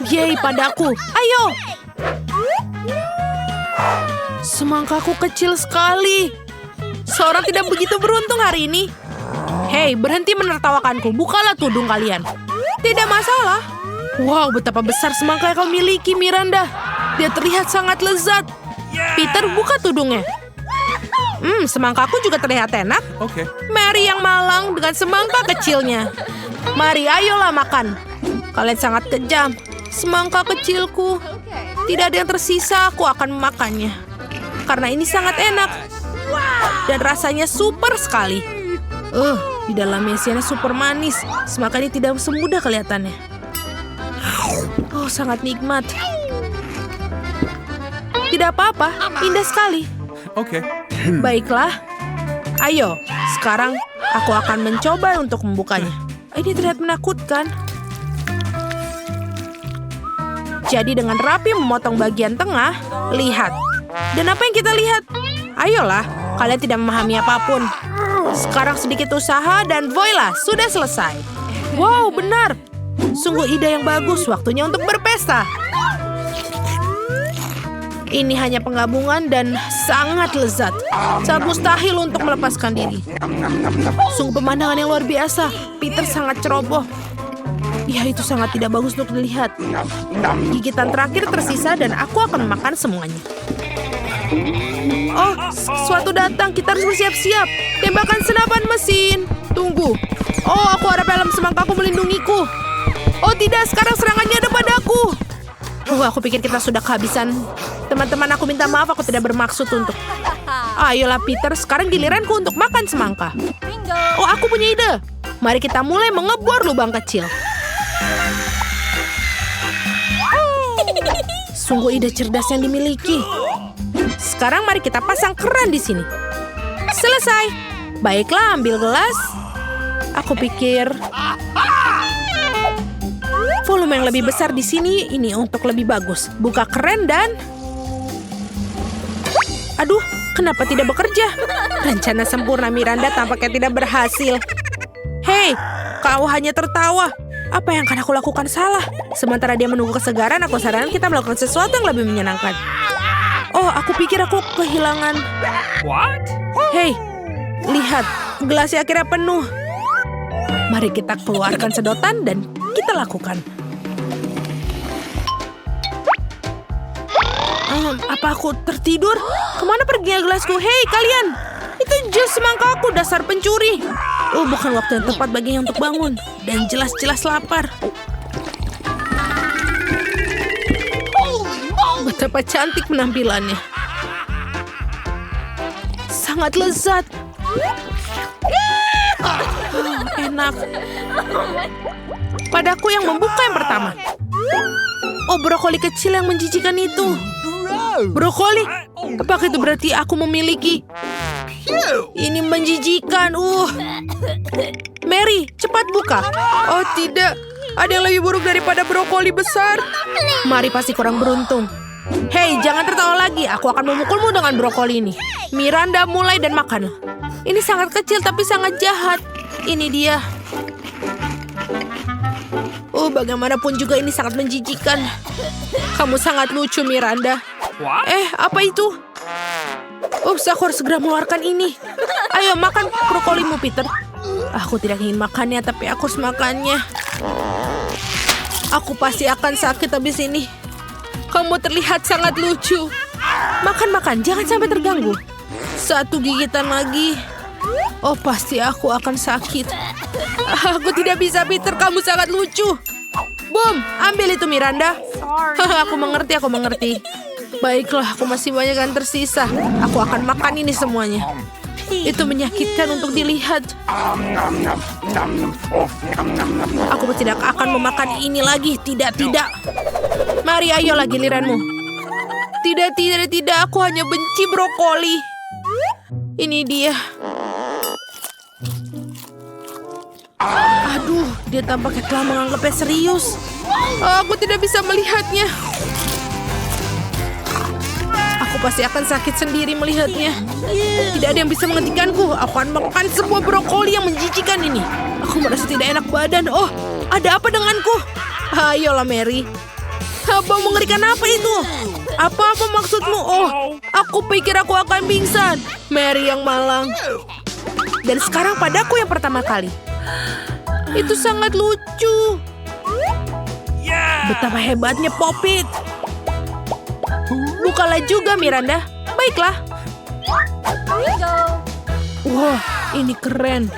Yeay, padaku. Ayo. Semangkaku kecil sekali. Seorang tidak begitu beruntung hari ini. Hei, berhenti menertawakanku. Bukalah tudung kalian. Tidak masalah. Wow, betapa besar semangka yang kau miliki, Miranda. Dia terlihat sangat lezat. Peter, buka tudungnya. Semangkaku juga terlihat enak. Okay. Mary yang malang dengan semangka kecilnya. Mari, ayolah makan. Kalian sangat kejam. Semangka kecilku. Tidak ada yang tersisa, aku akan memakannya. Karena ini sangat enak. Dan rasanya super sekali. Di dalamnya isiannya super manis. Semangka ini tidak semudah kelihatannya. Oh, sangat nikmat. Tidak apa-apa, indah sekali. Okay. Baiklah. Ayo, sekarang aku akan mencoba untuk membukanya. Ini terlihat menakutkan. Jadi dengan rapi memotong bagian tengah, lihat. Dan apa yang kita lihat? Ayolah, kalian tidak memahami apapun. Sekarang sedikit usaha dan voila, sudah selesai. Wow, benar. Sungguh ide yang bagus, waktunya untuk berpesta. Ini hanya penggabungan dan sangat lezat. Sangat mustahil untuk melepaskan diri. Sungguh pemandangan yang luar biasa. Peter sangat ceroboh. Ya, itu sangat tidak bagus untuk dilihat. Gigitan terakhir tersisa dan aku akan makan semuanya. Oh, sesuatu datang. Kita harus bersiap-siap. Tembakan senapan mesin. Tunggu. Oh, aku harap helm semangkaku melindungiku. Oh tidak, sekarang serangannya ada padaku. Aku pikir kita sudah kehabisan. Teman-teman, aku minta maaf, aku tidak bermaksud untuk... Ayolah Peter, sekarang giliranku untuk makan semangka. Oh, aku punya ide. Mari kita mulai mengebor lubang kecil. Sungguh ide cerdas yang dimiliki. Sekarang mari kita pasang keran di sini. Selesai. Baiklah, ambil gelas. Aku pikir volume yang lebih besar di sini ini untuk lebih bagus. Buka keran dan... Aduh, kenapa tidak bekerja? Rencana sempurna Miranda tampaknya tidak berhasil. Hei, kau hanya tertawa. Apa yang akan aku lakukan salah? Sementara dia menunggu kesegaran, aku sarankan kita melakukan sesuatu yang lebih menyenangkan. Oh, aku pikir aku kehilangan... What? Hei, lihat, gelasnya akhirnya penuh. Mari kita keluarkan sedotan dan kita lakukan. Apa aku tertidur? Kemana perginya gelasku? Hei kalian, itu jus semangkaku, dasar pencuri. Bukan waktu yang tepat baginya untuk bangun. Dan jelas-jelas lapar. Betapa cantik penampilannya. Sangat lezat. Enak. Padaku yang membuka yang pertama. Oh, brokoli kecil yang menjijikan itu. Brokoli? Apakah itu berarti aku memiliki? Ini menjijikan. Mary, cepat buka. Oh tidak, ada yang lebih buruk daripada brokoli besar. Mari, pasti kurang beruntung. Hei, jangan tertawa lagi. Aku akan memukulmu dengan brokoli ini. Miranda, mulai dan makan. Ini sangat kecil tapi sangat jahat. Ini dia. Bagaimanapun juga ini sangat menjijikan. Kamu sangat lucu, Miranda. Apa itu? Aku harus segera mengeluarkan ini. Ayo, makan brokolimu, Peter. Aku tidak ingin makannya, tapi aku harus makannya. Aku pasti akan sakit habis ini. Kamu terlihat sangat lucu. Makan, jangan sampai terganggu. Satu gigitan lagi. Oh, pasti aku akan sakit. Aku tidak bisa, Peter. Kamu sangat lucu. Boom, ambil itu, Miranda. Aku mengerti. Baiklah, aku masih banyak yang tersisa. Aku akan makan ini semuanya. Itu menyakitkan untuk dilihat. Aku tidak akan memakan ini lagi. Tidak. Mari, ayolah giliranmu. Tidak. Aku hanya benci brokoli. Ini dia. Aduh, dia tampaknya telah menganggapnya serius. Aku tidak bisa melihatnya. Aku pasti akan sakit sendiri melihatnya. Tidak ada yang bisa menghentikanku. Aku akan makan semua brokoli yang menjijikan ini. Aku merasa tidak enak badan. Oh, ada apa denganku? Ayolah Mary. Apa mengerikan apa itu? Apa maksudmu? Oh, aku pikir aku akan pingsan. Mary yang malang. Dan sekarang padaku yang pertama kali. Itu sangat lucu. Betapa hebatnya Pop-It. Bukalah juga, Miranda. Baiklah. Wah, ini keren.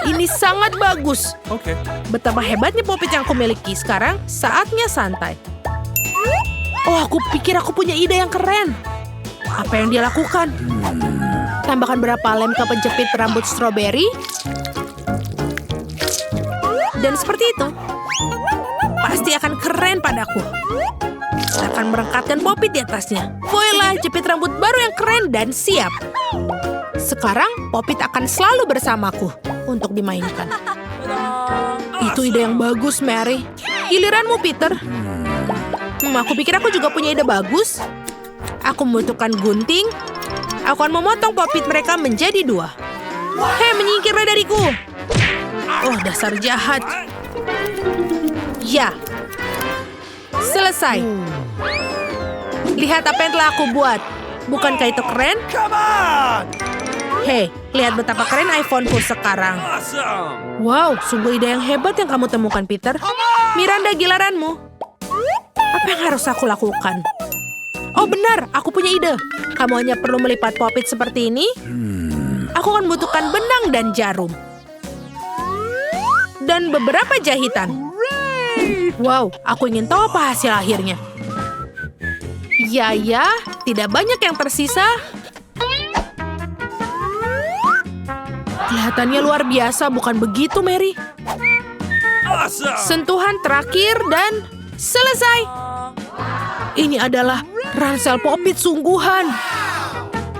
Ini sangat bagus. Oke. Betapa hebatnya Pop-It yang aku miliki. Sekarang saatnya santai. Oh, aku pikir aku punya ide yang keren. Apa yang dia lakukan? Tambahkan berapa lem ke penjepit rambut stroberi. Dan seperti itu. Pasti akan keren padaku. Saya akan merengkatkan Pop-It di atasnya. Voila, jepit rambut baru yang keren dan siap. Sekarang Pop-It akan selalu bersamaku untuk dimainkan. Itu ide yang bagus, Mary. Giliranmu, Peter. Aku pikir aku juga punya ide bagus. Aku membutuhkan gunting. Aku akan memotong Pop-It mereka menjadi 2. Hei, menyingkirlah dariku. Oh, dasar jahat. Ya. Selesai. Lihat apa yang telah aku buat. Bukankah itu keren? Hei, lihat betapa keren iPhone-ku sekarang. Awesome. Wow, sungguh ide yang hebat yang kamu temukan, Peter. Miranda, giliranmu. Apa yang harus aku lakukan? Oh benar, aku punya ide. Kamu hanya perlu melipat Pop-It seperti ini. Aku akan membutuhkan benang dan jarum. Dan beberapa jahitan. Wow, aku ingin tahu apa hasil akhirnya. Ya, tidak banyak yang tersisa. Kelihatannya luar biasa, bukan begitu, Mary? Awesome. Sentuhan terakhir dan selesai. Ini adalah ransel Pop-It sungguhan.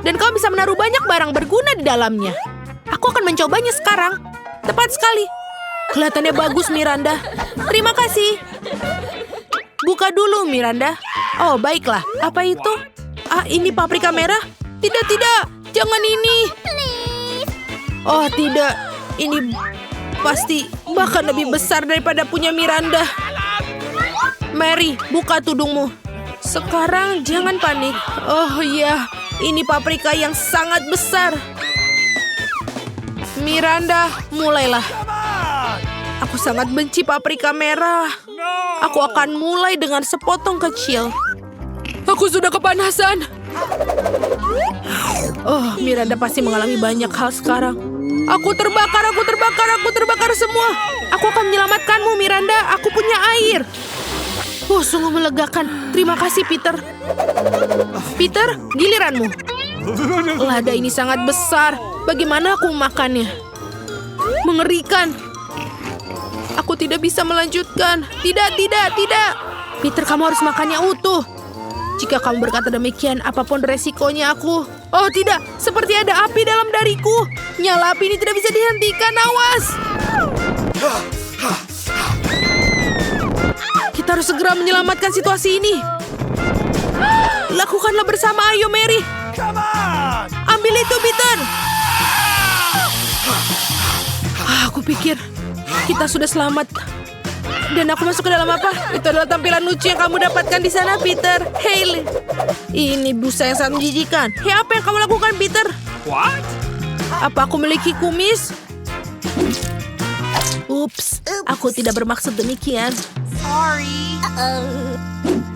Dan kau bisa menaruh banyak barang berguna di dalamnya. Aku akan mencobanya sekarang. Tepat sekali. Kelihatannya bagus, Miranda. Terima kasih. Buka dulu, Miranda. Oh, baiklah. Apa itu? Ah, ini paprika merah? Tidak. Jangan ini. Oh, tidak. Ini pasti bahkan lebih besar daripada punya Miranda. Mary, buka tudungmu. Sekarang jangan panik. Oh iya, ini paprika yang sangat besar. Miranda, mulailah. Aku sangat benci paprika merah. Aku akan mulai dengan sepotong kecil. Aku sudah kepanasan. Oh, Miranda pasti mengalami banyak hal sekarang. Aku terbakar semua. Aku akan menyelamatkanmu, Miranda. Aku punya air. Sungguh melegakan. Terima kasih, Peter. Peter, giliranmu. Lada ini sangat besar. Bagaimana aku memakannya? Mengerikan. Aku tidak bisa melanjutkan. Tidak. Peter, kamu harus makannya utuh. Jika kamu berkata demikian, apapun resikonya aku. Oh tidak, seperti ada api dalam dariku. Nyala api ini tidak bisa dihentikan, awas. Kita harus segera menyelamatkan situasi ini. Lakukanlah bersama, ayo Mary. Ambil itu, Peter. Aku pikir kita sudah selamat. Dan aku masuk ke dalam apa? Itu adalah tampilan lucu yang kamu dapatkan di sana, Peter. Hey, ini busa yang sangat menjijikan. Hey, apa yang kamu lakukan, Peter? What? Apa aku memiliki kumis? Ups, aku tidak bermaksud demikian. Sorry.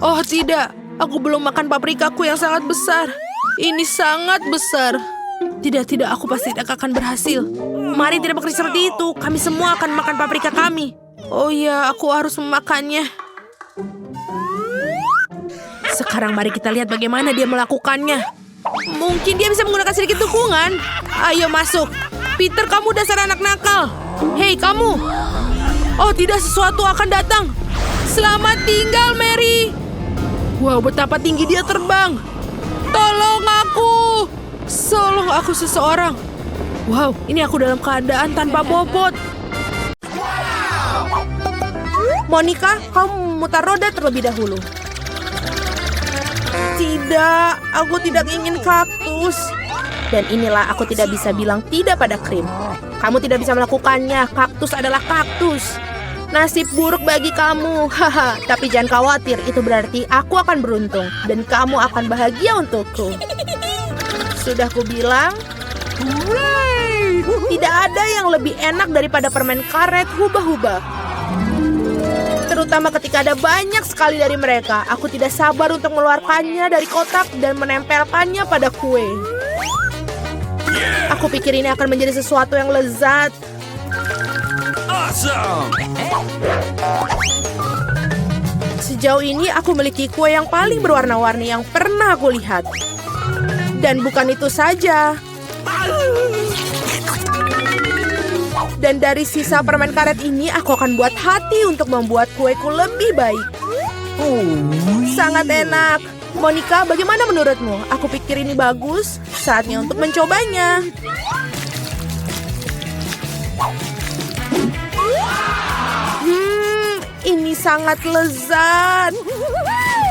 Oh tidak, aku belum makan paprikaku yang sangat besar. Ini sangat besar. Tidak, aku pasti tidak akan berhasil. Mari tidak bekerja seperti itu. Kami semua akan makan paprika kami. Oh ya, aku harus memakannya. Sekarang mari kita lihat bagaimana dia melakukannya. Mungkin dia bisa menggunakan sedikit dukungan. Ayo masuk. Peter, kamu dasar anak nakal. Hei, kamu. Oh tidak, sesuatu akan datang. Selamat tinggal, Mary. Wow, betapa tinggi dia terbang. Tolong aku. Tolong aku seseorang. Wow, ini aku dalam keadaan tanpa bobot. Monica, kamu memutar roda terlebih dahulu. Tidak, aku tidak ingin kaktus. Dan inilah aku tidak bisa bilang tidak pada krim. Kamu tidak bisa melakukannya, kaktus adalah kaktus. Nasib buruk bagi kamu. Haha, tapi jangan khawatir, itu berarti aku akan beruntung dan kamu akan bahagia untukku. Sudah kubilang, tidak ada yang lebih enak daripada permen karet hubah-hubah. Terutama ketika ada banyak sekali dari mereka. Aku tidak sabar untuk mengeluarkannya dari kotak dan menempelkannya pada kue. Aku pikir ini akan menjadi sesuatu yang lezat. Awesome! Sejauh ini aku memiliki kue yang paling berwarna-warni yang pernah aku lihat. Dan bukan itu saja. Dan dari sisa permen karet ini, aku akan buat hati untuk membuat kueku lebih baik. Sangat enak. Monica, bagaimana menurutmu? Aku pikir ini bagus. Saatnya untuk mencobanya. Ini sangat lezat.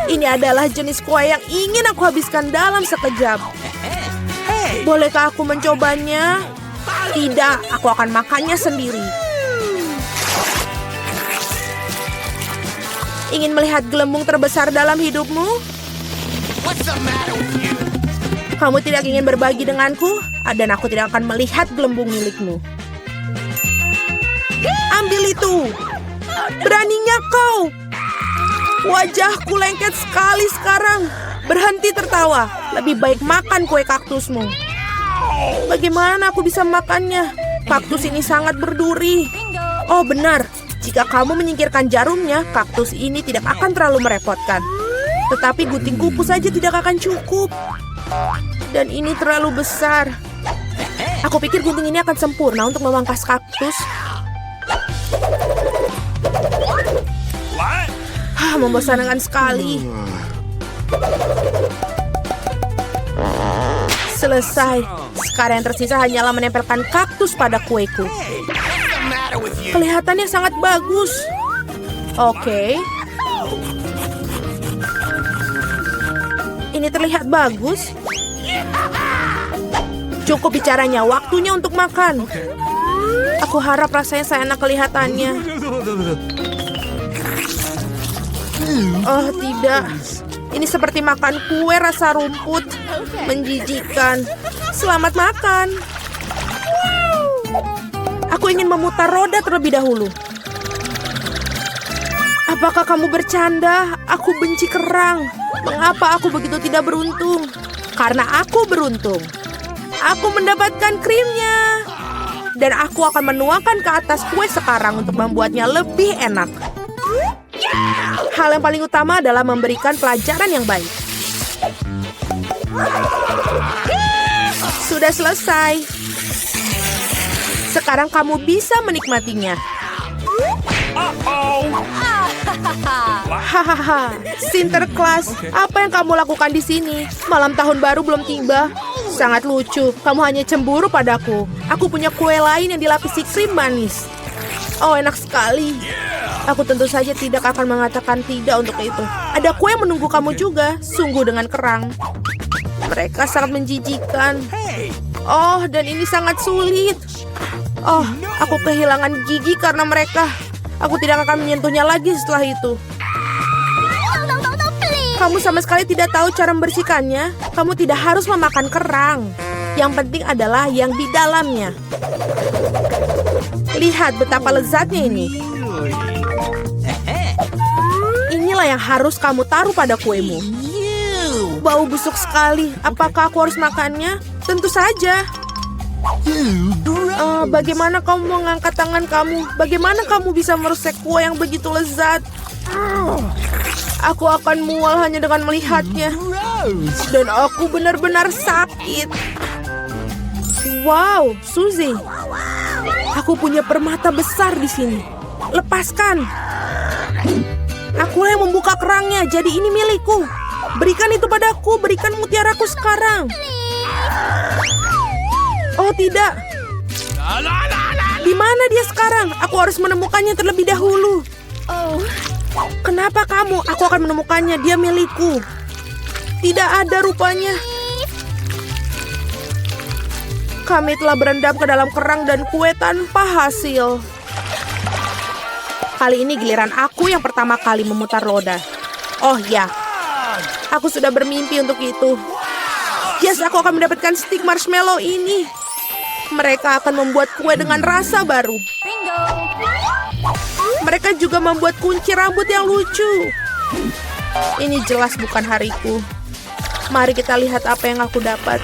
Ini adalah jenis kue yang ingin aku habiskan dalam sekejap. Bolehkah aku mencobanya? Tidak, aku akan makannya sendiri. Ingin melihat gelembung terbesar dalam hidupmu? Kamu tidak ingin berbagi denganku? Dan aku tidak akan melihat gelembung milikmu. Ambil itu! Beraninya kau! Wajahku lengket sekali sekarang. Berhenti tertawa. Lebih baik makan kue kaktusmu. Bagaimana aku bisa makannya? Kaktus ini sangat berduri. Oh benar, jika kamu menyingkirkan jarumnya, kaktus ini tidak akan terlalu merepotkan. Tetapi gunting kuku saja tidak akan cukup. Dan ini terlalu besar. Aku pikir gunting ini akan sempurna untuk memangkas kaktus. Membosankan sekali. Selesai. Sekarang yang tersisa hanyalah menempelkan kaktus pada kueku. Kelihatannya sangat bagus. Oke. Ini terlihat bagus. Cukup bicaranya, waktunya untuk makan. Aku harap rasanya seenak kelihatannya. Oh tidak. Ini seperti makan kue rasa rumput. Menjijikkan. Selamat makan. Aku ingin memutar roda terlebih dahulu. Apakah kamu bercanda? Aku benci kerang. Mengapa aku begitu tidak beruntung? Karena aku beruntung. Aku mendapatkan krimnya. Dan aku akan menuangkan ke atas kue sekarang untuk membuatnya lebih enak. Hal yang paling utama adalah memberikan pelajaran yang baik. Sudah selesai. Sekarang kamu bisa menikmatinya. Hahaha, Sinterklas, apa yang kamu lakukan di sini? Malam tahun baru belum tiba. Sangat lucu, kamu hanya cemburu padaku. Aku punya kue lain yang dilapisi krim manis. Oh, enak sekali. Aku tentu saja tidak akan mengatakan tidak untuk itu. Ada kue menunggu kamu juga, sungguh dengan kerang. Mereka sangat menjijikkan. Oh, dan ini sangat sulit. Oh, aku kehilangan gigi karena mereka. Aku tidak akan menyentuhnya lagi setelah itu. Kamu sama sekali tidak tahu cara membersihkannya. Kamu tidak harus memakan kerang. Yang penting adalah yang di dalamnya. Lihat betapa lezatnya ini. Inilah yang harus kamu taruh pada kuemu. Bau busuk sekali. Apakah aku harus makannya? Tentu saja. Bagaimana kamu mengangkat tangan kamu? Bagaimana kamu bisa merusak kue yang begitu lezat? Aku akan mual hanya dengan melihatnya. Dan aku benar-benar sakit. Wow, Suzy. Aku punya permata besar di sini. Lepaskan. Akulah yang membuka kerangnya, jadi ini milikku. Berikan itu padaku, berikan mutiaraku sekarang. Oh tidak. Di mana dia sekarang? Aku harus menemukannya terlebih dahulu. Kenapa kamu? Aku akan menemukannya, dia milikku. Tidak ada rupanya. Kami telah berendam ke dalam kerang dan kue tanpa hasil. Kali ini giliran aku yang pertama kali memutar roda. Oh ya, aku sudah bermimpi untuk itu. Yes, aku akan mendapatkan stik marshmallow ini. Mereka akan membuat kue dengan rasa baru. Mereka juga membuat kunci rambut yang lucu. Ini jelas bukan hariku. Mari kita lihat apa yang aku dapat.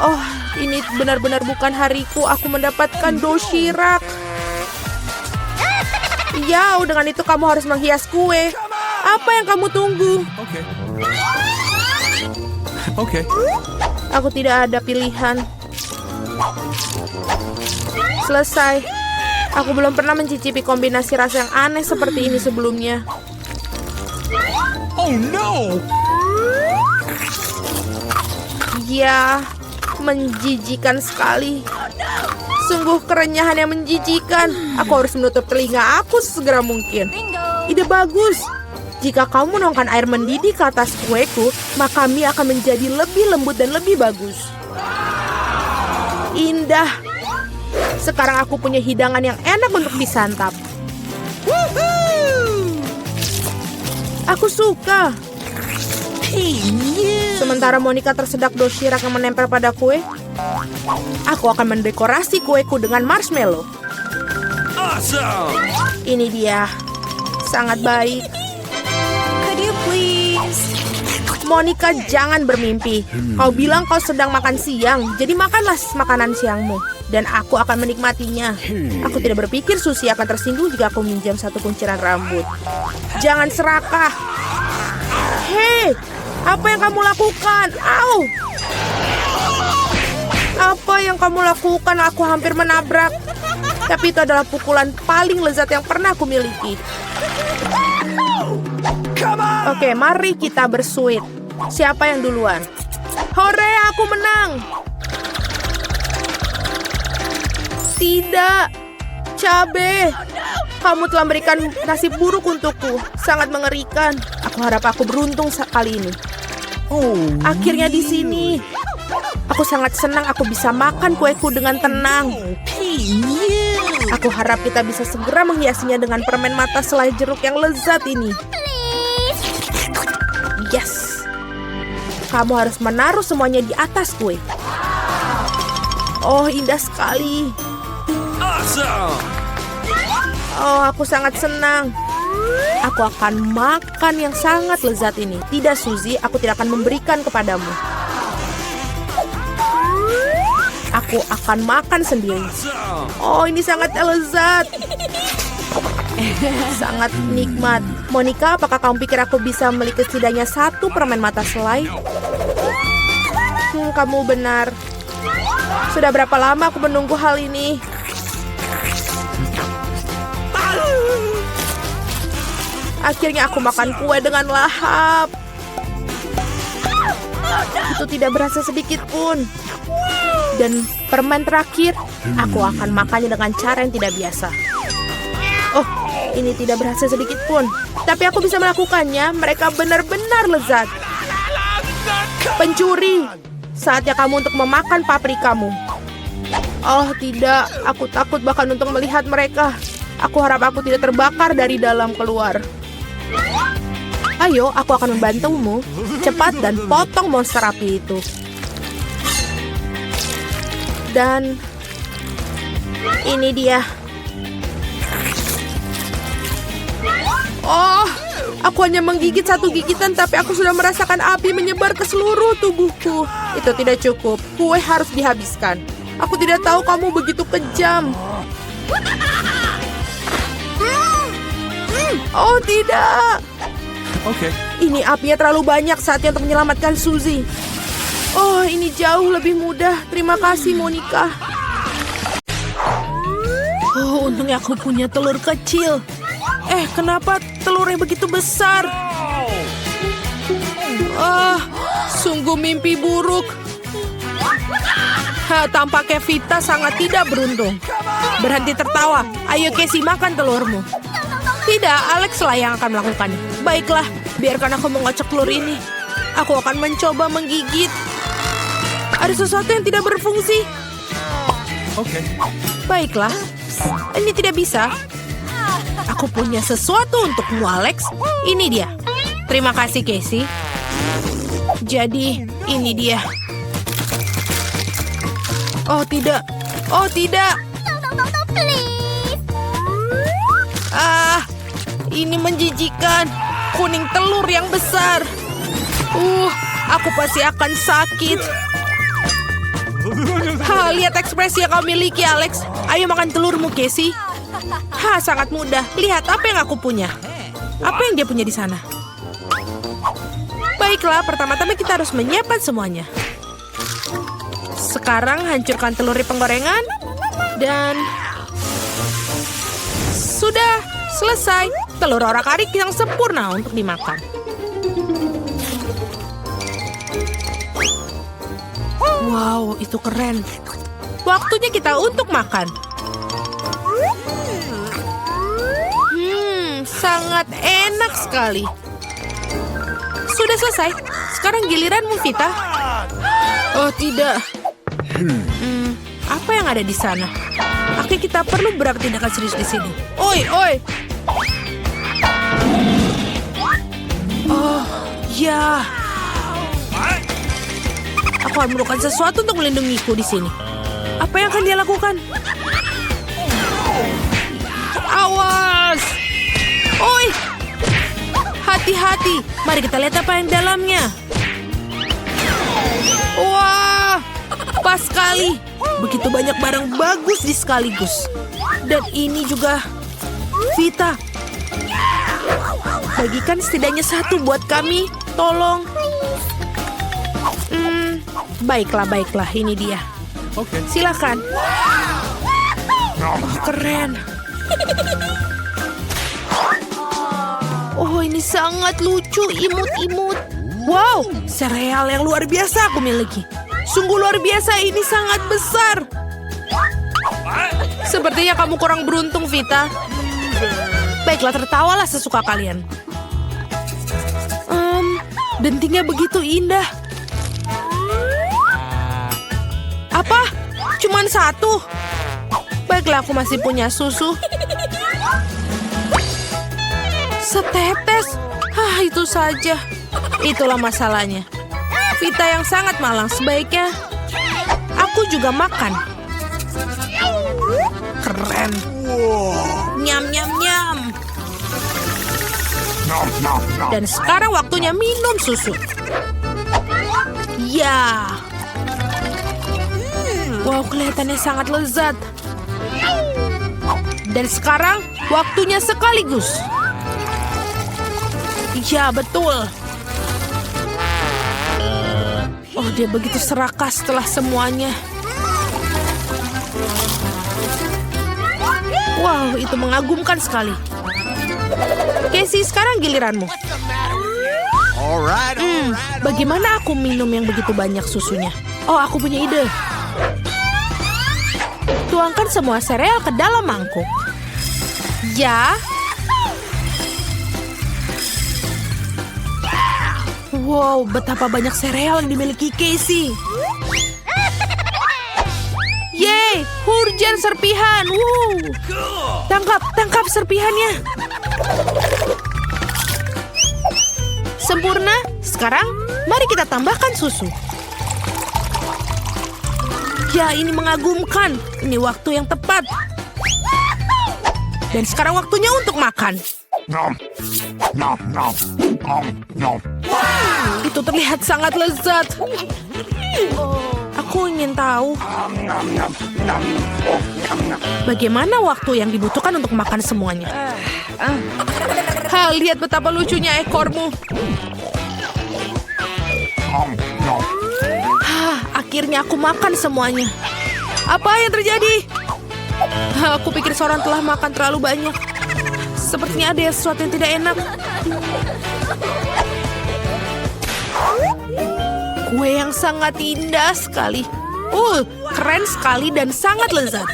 Oh, ini benar-benar bukan hariku. Aku mendapatkan doshirak. Ya, dengan itu kamu harus menghias kue. Apa yang kamu tunggu? Okay. Aku tidak ada pilihan. Selesai. Aku belum pernah mencicipi kombinasi rasa yang aneh seperti ini sebelumnya. Oh no! Ya, menjijikan sekali. Sungguh kerenyahan yang menjijikan. Aku harus menutup telinga aku sesegera mungkin. Ide bagus. Jika kamu menuangkan air mendidih ke atas kueku, maka mie akan menjadi lebih lembut dan lebih bagus. Indah. Sekarang aku punya hidangan yang enak untuk disantap. Aku suka. Sementara Monica tersedak doshirak yang menempel pada kue, aku akan mendekorasi kueku dengan marshmallow. Awesome! Ini dia. Sangat baik. Could you please? Monica, jangan bermimpi. Kau bilang kau sedang makan siang, jadi makanlah makanan siangmu. Dan aku akan menikmatinya. Aku tidak berpikir Susie akan tersinggung jika aku minjam satu kunciran rambut. Jangan serakah. Hei, apa yang kamu lakukan? Au! Apa yang kamu lakukan? Aku hampir menabrak. Tapi itu adalah pukulan paling lezat yang pernah aku miliki. Oke, mari kita bersuit. Siapa yang duluan? Hore, aku menang! Tidak, cabe. Kamu telah memberikan nasib buruk untukku. Sangat mengerikan. Aku harap aku beruntung kali ini. Akhirnya di sini. Aku sangat senang aku bisa makan kueku dengan tenang. Aku harap kita bisa segera menghiasinya dengan permen mata selai jeruk yang lezat ini. Yes. Kamu harus menaruh semuanya di atas kue. Oh, indah sekali. Awesome! Oh, aku sangat senang. Aku akan makan yang sangat lezat ini. Tidak, Suzy, aku tidak akan memberikan kepadamu. Aku akan makan sendiri. Oh, ini sangat lezat. Sangat nikmat. Monica, apakah kamu pikir aku bisa memiliki setidaknya satu permen mata selai? Kamu benar. Sudah berapa lama aku menunggu hal ini? Akhirnya aku makan kue dengan lahap. Itu tidak berasa sedikit pun. Dan permen terakhir, aku akan makannya dengan cara yang tidak biasa. Oh, ini tidak berasa sedikit pun. Tapi aku bisa melakukannya. Mereka benar-benar lezat. Pencuri, saatnya kamu untuk memakan paprikamu. Oh tidak, aku takut bahkan untuk melihat mereka. Aku harap aku tidak terbakar dari dalam keluar. Ayo, aku akan membantumu. Cepat dan potong monster api itu. Dan ini dia. Oh, aku hanya menggigit satu gigitan, tapi aku sudah merasakan api menyebar ke seluruh tubuhku. Itu tidak cukup. Kue harus dihabiskan. Aku tidak tahu kamu begitu kejam. Oh tidak. Okay. Ini apinya terlalu banyak, saatnya untuk menyelamatkan Suzy. Oh, ini jauh lebih mudah. Terima kasih, Monica. Oh, untungnya aku punya telur kecil. Kenapa telurnya begitu besar? Sungguh mimpi buruk. Tampaknya Vita sangat tidak beruntung. Berhenti tertawa. Ayo, Casey, makan telurmu. Tidak, Alex lah yang akan melakukannya. Baiklah, biarkan aku mengocok telur ini. Aku akan mencoba menggigit. Ada sesuatu yang tidak berfungsi. Okay. Baiklah, Ini tidak bisa. Aku punya sesuatu untukmu, Alex. Ini dia. Terima kasih, Casey. Jadi, ini dia. Oh, tidak. Oh, tidak. Ah, ini menjijikan. Kuning telur yang besar. Aku pasti akan sakit. Lihat ekspresi yang kau miliki, Alex. Ayo makan telurmu, Casey. Sangat mudah. Lihat apa yang aku punya. Apa yang dia punya di sana? Baiklah, pertama-tama kita harus menyiapkan semuanya. Sekarang hancurkan telur di penggorengan. Dan... sudah selesai. Telur orak-arik yang sempurna untuk dimakan. Wow, itu keren. Waktunya kita untuk makan. Sangat enak sekali. Sudah selesai. Sekarang giliranmu, Vita. Oh, tidak. Apa yang ada di sana? Oke, kita perlu bertindakan serius di sini. Oi, oi. Oh, ya. Aku harus melakukan sesuatu untuk melindungiku di sini. Apa yang akan dia lakukan? Awas! Oi! Hati-hati. Mari kita lihat apa yang dalamnya. Wah! Pas sekali. Begitu banyak barang bagus di sekaligus. Dan ini juga Vita. Bagikan setidaknya satu buat kami. Tolong. Baiklah. Ini dia. Okay. Silakan. Oh, keren. Oh, ini sangat lucu. Imut-imut. Wow, sereal yang luar biasa aku miliki. Sungguh luar biasa, ini sangat besar. Sepertinya kamu kurang beruntung, Vita. Baiklah, tertawalah sesuka kalian. Dentingnya begitu indah. Apa? Cuman satu? Baiklah, aku masih punya susu. Setetes? Itu saja. Itulah masalahnya. Vita yang sangat malang, sebaiknya aku juga makan. Keren. Nyam, nyam, nyam. Dan sekarang waktunya minum susu. Ya. Wow, kelihatannya sangat lezat. Dan sekarang waktunya sekaligus. Ya, betul. Oh, dia begitu serakah setelah semuanya. Wow, itu mengagumkan sekali. Casey, sekarang giliranmu. Bagaimana aku minum yang begitu banyak susunya? Oh, aku punya ide. Tuangkan semua sereal ke dalam mangkuk. Ya. Wow, betapa banyak sereal yang dimiliki Casey. Yeay, hujan serpihan. Tangkap serpihannya. Sempurna. Sekarang, mari kita tambahkan susu. Ya, ini mengagumkan. Ini waktu yang tepat. Dan sekarang waktunya untuk makan. Itu terlihat sangat lezat. Aku ingin tahu bagaimana waktu yang dibutuhkan untuk makan semuanya. Lihat betapa lucunya ekormu. Akhirnya aku makan semuanya. Apa yang terjadi? Aku pikir seorang telah makan terlalu banyak. Sepertinya ada sesuatu yang tidak enak. Kue yang sangat indah sekali. Keren sekali dan sangat lezat.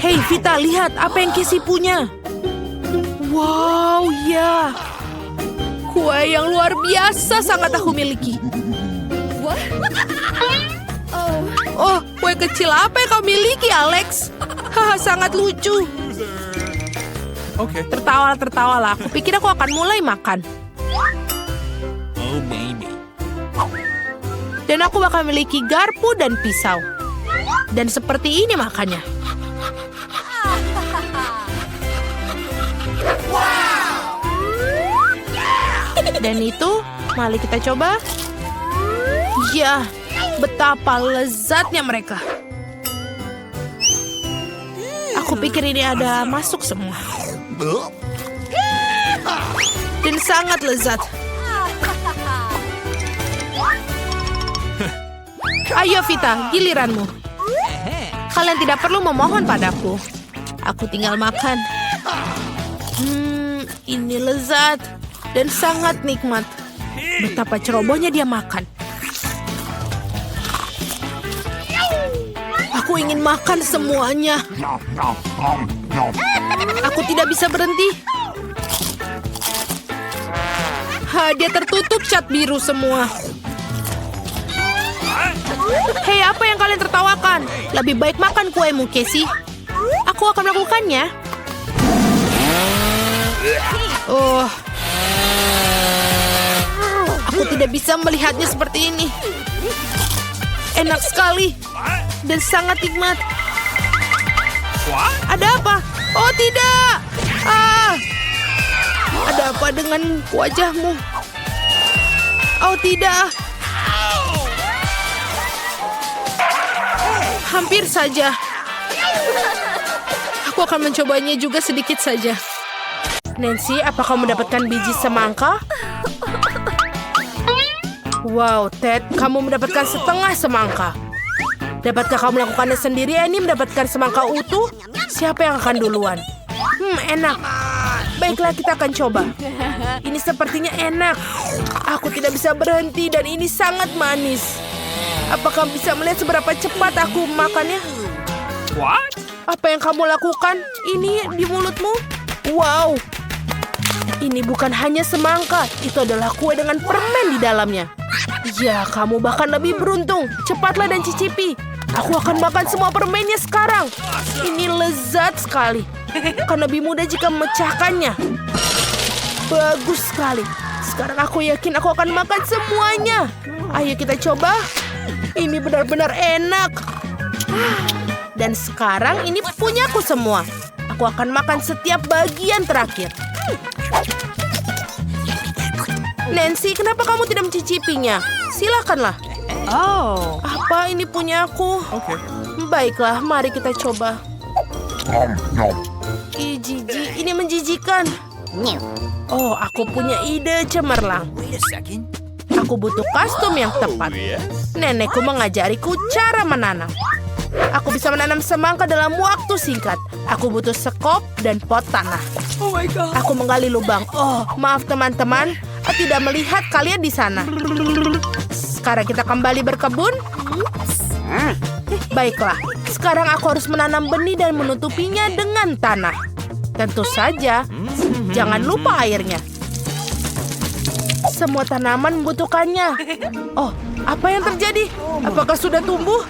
Hei Vita, lihat apa yang Casey punya. Wow, ya. Kue yang luar biasa sangat aku miliki. Oh, kue kecil apa yang kau miliki, Alex? Haha, sangat lucu. Okay. Tertawa lah. Aku pikir aku akan mulai makan. Oh, maybe. Dan aku bakal memiliki garpu dan pisau. Dan seperti ini makannya. Dan itu, mari kita coba. Ya, betapa lezatnya mereka. Aku pikir ini ada masuk semua. Dan sangat lezat. Ayo Vita, giliranmu. Kalian tidak perlu memohon padaku. Aku tinggal makan. Ini lezat dan sangat nikmat. Betapa cerobohnya dia makan. Aku ingin makan semuanya. Aku tidak bisa berhenti. Dia tertutup cat biru semua. Hei, apa yang kalian tertawakan? Lebih baik makan kuemu, Casey. Aku akan melakukannya. Oh, aku tidak bisa melihatnya seperti ini. Enak sekali dan sangat nikmat. Ada apa? Oh tidak! Ada apa dengan wajahmu? Oh tidak! Hampir saja. Aku akan mencobanya juga sedikit saja. Nancy, apa kamu mendapatkan biji semangka? Wow, Ted, kamu mendapatkan setengah semangka. Dapatkah kamu melakukannya sendiri? Ini mendapatkan semangka utuh? Siapa yang akan duluan? Enak. Baiklah, kita akan coba. Ini sepertinya enak. Aku tidak bisa berhenti dan ini sangat manis. Apakah bisa melihat seberapa cepat aku makannya? What? Apa yang kamu lakukan? Ini di mulutmu? Wow. Ini bukan hanya semangka. Itu adalah kue dengan permen di dalamnya. Ya, kamu bahkan lebih beruntung. Cepatlah dan cicipi. Aku akan makan semua permennya sekarang. Ini lezat sekali. Akan lebih mudah jika memecahkannya. Bagus sekali. Sekarang aku yakin aku akan makan semuanya. Ayo kita coba. Ini benar-benar enak. Dan sekarang ini punyaku semua. Aku akan makan setiap bagian terakhir. Nancy, kenapa kamu tidak mencicipinya? Silakanlah. Oh. Apa ini punya aku? Okay. Baiklah, mari kita coba. Ih, jijik. Ini menjijikan. Oh, aku punya ide cemerlang. Aku butuh kostum yang tepat. Nenekku mengajariku cara menanam. Aku bisa menanam semangka dalam waktu singkat. Aku butuh sekop dan pot tanah. Oh my God. Aku menggali lubang. Oh, maaf teman-teman. Aku tidak melihat kalian di sana. Sekarang kita kembali berkebun. Baiklah. Sekarang aku harus menanam benih dan menutupinya dengan tanah. Tentu saja, jangan lupa airnya. Semua tanaman membutuhkannya. Oh, apa yang terjadi? Apakah sudah tumbuh?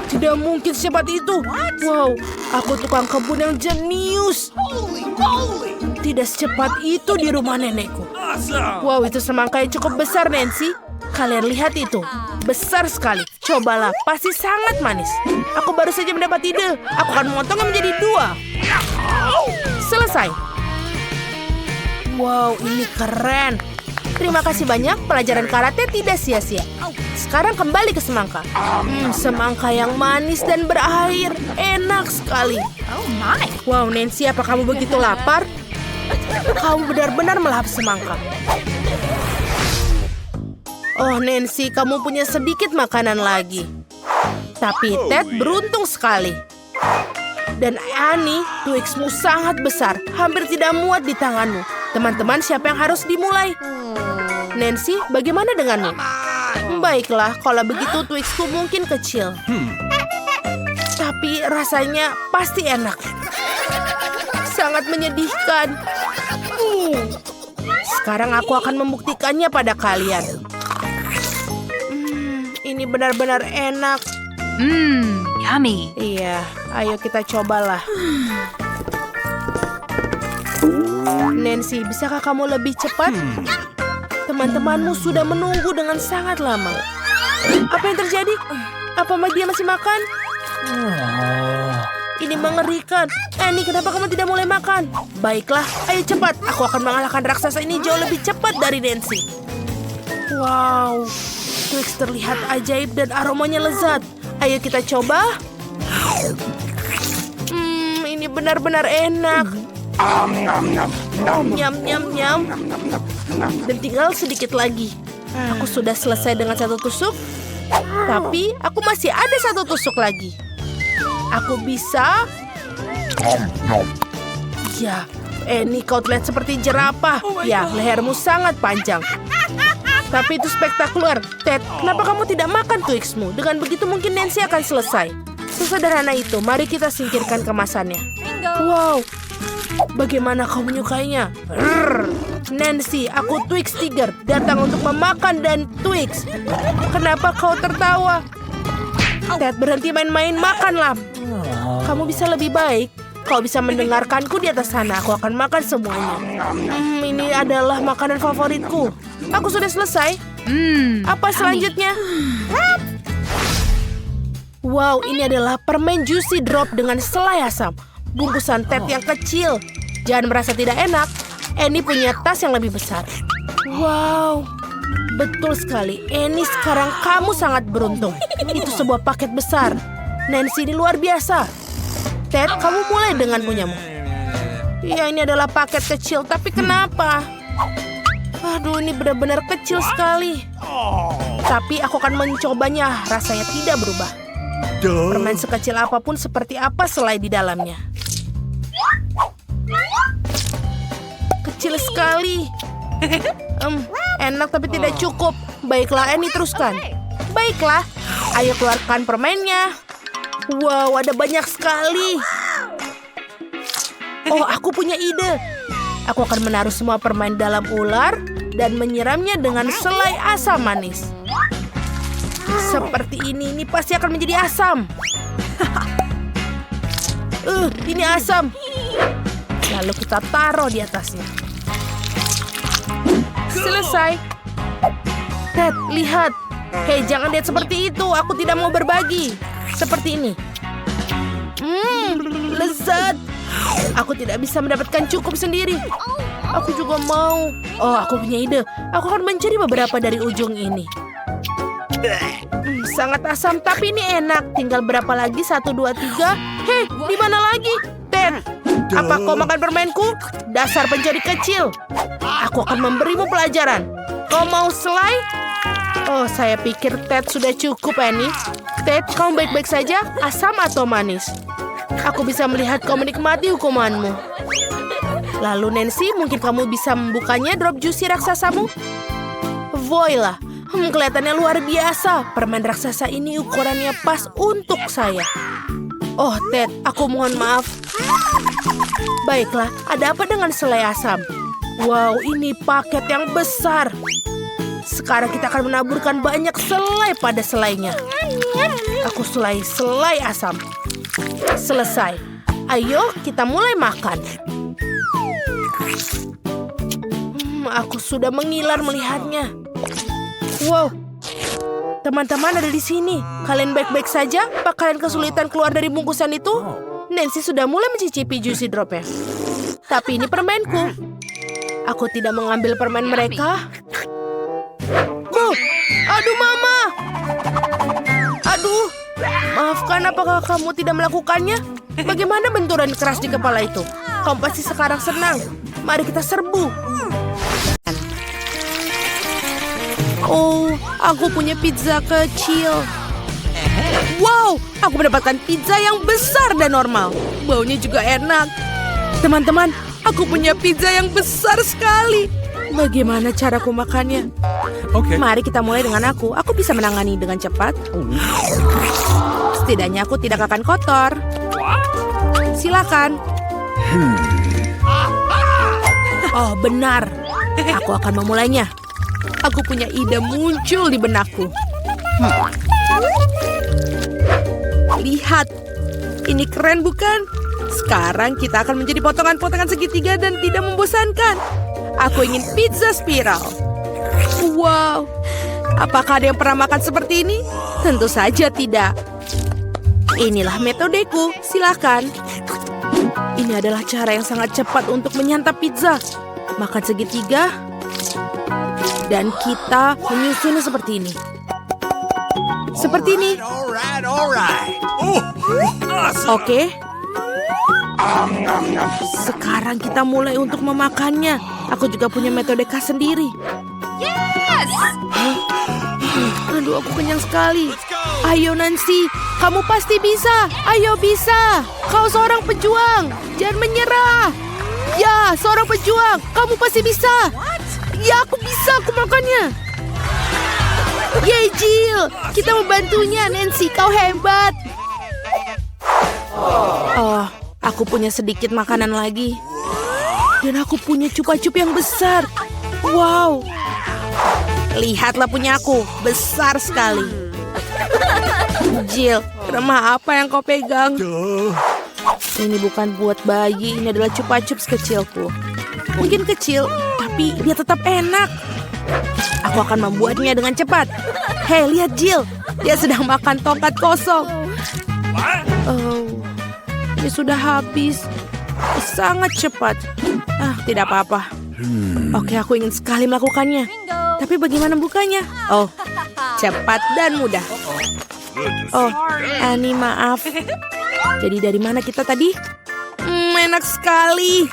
Tidak mungkin secepat itu. Wow, aku tukang kebun yang jenius. Tidak secepat itu di rumah nenekku. Awesome. Wow, itu semangka yang cukup besar, Nancy. Kalian lihat itu. Besar sekali. Cobalah, pasti sangat manis. Aku baru saja mendapat ide. Aku akan memotongnya menjadi 2. Selesai. Wow, ini keren. Terima kasih banyak, pelajaran karate tidak sia-sia. Sekarang kembali ke semangka. Semangka yang manis dan berair. Enak sekali. Oh my. Wow, Nancy, apa kamu begitu lapar? Kamu benar-benar melahap semangka. Oh, Nancy, kamu punya sedikit makanan lagi. Tapi Ted beruntung sekali. Dan Annie, Twixmu sangat besar. Hampir tidak muat di tanganmu. Teman-teman, siapa yang harus dimulai? Nancy, bagaimana denganmu? Baiklah, kalau begitu Twixku mungkin kecil. Tapi rasanya pasti enak. Sangat menyedihkan. Sekarang aku akan membuktikannya pada kalian. Ini benar-benar enak. Yummy. Iya. Ayo kita cobalah. Nancy, bisakah kamu lebih cepat? Teman-temanmu sudah menunggu dengan sangat lama. Apa yang terjadi? Apa dia masih makan? Ini mengerikan. Annie, kenapa kamu tidak mulai makan? Baiklah, ayo cepat. Aku akan mengalahkan raksasa ini jauh lebih cepat dari Nancy. Wow, Twix terlihat ajaib dan aromanya lezat. Ayo kita coba. Ini benar-benar enak. Nyam, nyam, nyam. Dan tinggal sedikit lagi. Aku sudah selesai dengan satu tusuk. Tapi aku masih ada satu tusuk lagi. Aku bisa. Ya, Annie, kau terlihat seperti jerapah. Ya, lehermu sangat panjang. Tapi itu spektakuler. Ted, kenapa kamu tidak makan Twixmu? Dengan begitu mungkin Nancy akan selesai. Sesederhana itu, mari kita singkirkan kemasannya. Wow, bagaimana kau menyukainya? Nancy, aku Twix Tiger, datang untuk memakan dan Twix. Kenapa kau tertawa? Ted, berhenti main-main, makanlah. Kamu bisa lebih baik. Kau bisa mendengarkanku di atas sana. Aku akan makan semuanya. Ini adalah makanan favoritku. Aku sudah selesai. Apa selanjutnya? Wow, ini adalah permen Juicy Drop dengan selai asam. Bungkusan Ted yang kecil. Jangan merasa tidak enak. Annie punya tas yang lebih besar. Wow, betul sekali. Annie, sekarang kamu sangat beruntung. Itu sebuah paket besar. Nancy, ini luar biasa. Ted, kamu mulai dengan punyamu. Ya, ini adalah paket kecil. Tapi kenapa? Aduh, ini benar-benar kecil sekali. Tapi aku akan mencobanya. Rasanya tidak berubah. Permen sekecil apapun seperti apa selai di dalamnya. Kecil sekali. Enak tapi tidak cukup. Baiklah, Annie, teruskan. Baiklah, ayo keluarkan permennya. Wow, ada banyak sekali. Oh, aku punya ide. Aku akan menaruh semua permen dalam ular dan menyiramnya dengan selai asam manis. Seperti ini pasti akan menjadi asam. Ini asam. Lalu kita taruh di atasnya. Selesai. Ted, lihat. Hei, jangan lihat seperti itu. Aku tidak mau berbagi. Seperti ini. Lezat. Aku tidak bisa mendapatkan cukup sendiri. Aku juga mau. Oh, aku punya ide. Aku akan mencuri beberapa dari ujung ini. Sangat asam, tapi ini enak. Tinggal berapa lagi? 1, 2, 3. Hei, di mana lagi? Ted, apa kau makan permenku? Dasar pencuri kecil. Aku akan memberimu pelajaran. Kau mau selai? Oh, saya pikir Ted sudah cukup, Annie. Ted, kamu baik-baik saja? Asam atau manis? Aku bisa melihat kau menikmati hukumanmu. Lalu Nancy, mungkin kamu bisa membukanya drop juicy raksasamu? Voila, kelihatannya luar biasa. Permen raksasa ini ukurannya pas untuk saya. Oh, Ted, aku mohon maaf. Baiklah, ada apa dengan selai asam? Wow, ini paket yang besar. Sekarang kita akan menaburkan banyak selai pada selainya. Aku selai asam. Selesai. Ayo kita mulai makan. Aku sudah mengiler melihatnya. Wow, teman-teman ada di sini. Kalian baik-baik saja? Apa kalian kesulitan keluar dari bungkusan itu? Nancy sudah mulai mencicipi Juicy Drop-nya. Tapi ini permenku. Aku tidak mengambil permen mereka. Aduh, Mama. Aduh. Maafkan, apakah kamu tidak melakukannya? Bagaimana benturan keras di kepala itu? Kamu pasti sekarang senang. Mari kita serbu. Oh, aku punya pizza kecil. Wow, aku mendapatkan pizza yang besar dan normal. Baunya juga enak. Teman-teman, aku punya pizza yang besar sekali. Bagaimana caraku makannya? Okay. Mari kita mulai dengan aku. Aku bisa menangani dengan cepat. Setidaknya aku tidak akan kotor. Silakan. Oh, benar. Aku akan memulainya. Aku punya ide muncul di benakku. Lihat. Ini keren bukan? Sekarang kita akan menjadi potongan-potongan segitiga dan tidak membosankan. Aku ingin pizza spiral. Wow, apakah ada yang pernah makan seperti ini? Tentu saja tidak. Inilah metodeku, silakan. Ini adalah cara yang sangat cepat untuk menyantap pizza. Makan segitiga, dan kita menyusunnya seperti ini. Seperti ini. Oh, awesome. Oke. Sekarang kita mulai untuk memakannya. Aku juga punya metode khas sendiri. Yes! Aduh, aku kenyang sekali. Ayo Nancy, kamu pasti bisa. Ayo bisa. Kau seorang pejuang. Jangan menyerah. Ya, seorang pejuang. Kamu pasti bisa. Ya, aku bisa. Aku makannya. Yeay, Jill. Kita membantunya, Nancy. Kau hebat. Oh, aku punya sedikit makanan lagi. Dan aku punya cupa-cup yang besar. Wow. Lihatlah punya aku. Besar sekali. Jill, remah apa yang kau pegang? Ini bukan buat bayi. Ini adalah cupa-cups kecilku. Mungkin kecil, tapi dia tetap enak. Aku akan membuatnya dengan cepat. Hei, lihat Jill. Dia sedang makan tongkat kosong. Oh, ini sudah habis. Sangat cepat. Tidak apa-apa. Oke, aku ingin sekali melakukannya. Tapi bagaimana bukanya? Oh, cepat dan mudah. Oh, Annie, maaf. Jadi dari mana kita tadi? Enak sekali.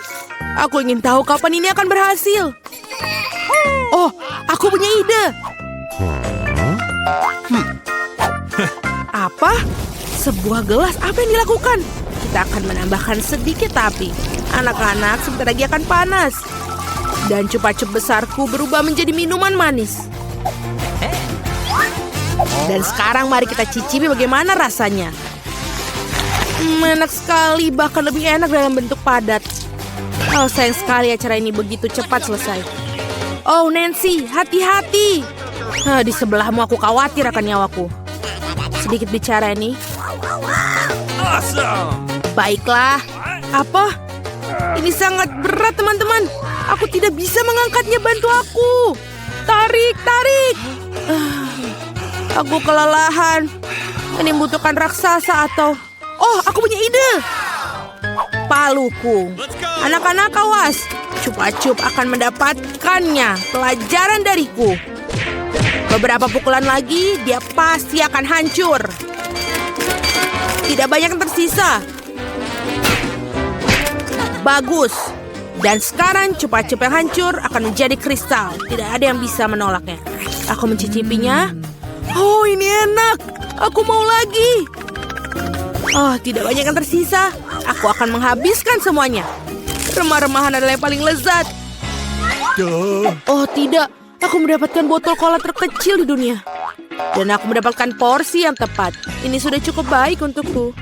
Aku ingin tahu kapan ini akan berhasil. Oh, aku punya ide. Apa? Sebuah gelas, apa yang dilakukan? Kita akan menambahkan sedikit api. Anak-anak sebentar lagi akan panas. Dan cupa-cup besarku berubah menjadi minuman manis. Dan sekarang mari kita cicipi bagaimana rasanya. Enak sekali, bahkan lebih enak dalam bentuk padat. Oh, sayang sekali acara ini begitu cepat selesai. Oh, Nancy, hati-hati. Di sebelahmu aku khawatir akan nyawaku. Sedikit bicara nih. Awesome. Baiklah. Apa? Ini sangat berat, teman-teman. Aku tidak bisa mengangkatnya, bantu aku. Tarik, tarik. Aku kelelahan. Ini membutuhkan raksasa atau... Oh, aku punya ide. Paluku. Anak-anak awas. Cupa-cup akan mendapatkannya. Pelajaran dariku. Beberapa pukulan lagi, dia pasti akan hancur. Tidak banyak yang tersisa. Bagus. Dan sekarang cupa-cup yang hancur akan menjadi kristal. Tidak ada yang bisa menolaknya. Aku mencicipinya. Oh, ini enak. Aku mau lagi. Oh, tidak banyak yang tersisa. Aku akan menghabiskan semuanya. Remah-remahan adalah yang paling lezat. Oh, tidak. Aku mendapatkan botol cola terkecil di dunia. Dan aku mendapatkan porsi yang tepat. Ini sudah cukup baik untukku.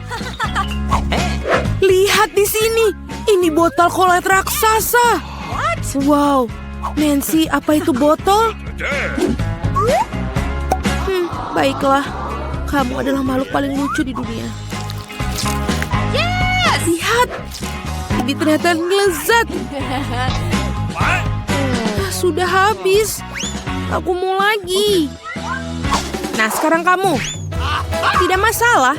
Lihat di sini. Ini botol cola raksasa. Wow. Nancy, apa itu botol? Baiklah. Kamu adalah makhluk paling lucu di dunia. Lihat. Ini ternyata lezat. Sudah habis. Aku mau lagi. Nah, sekarang kamu. Tidak masalah.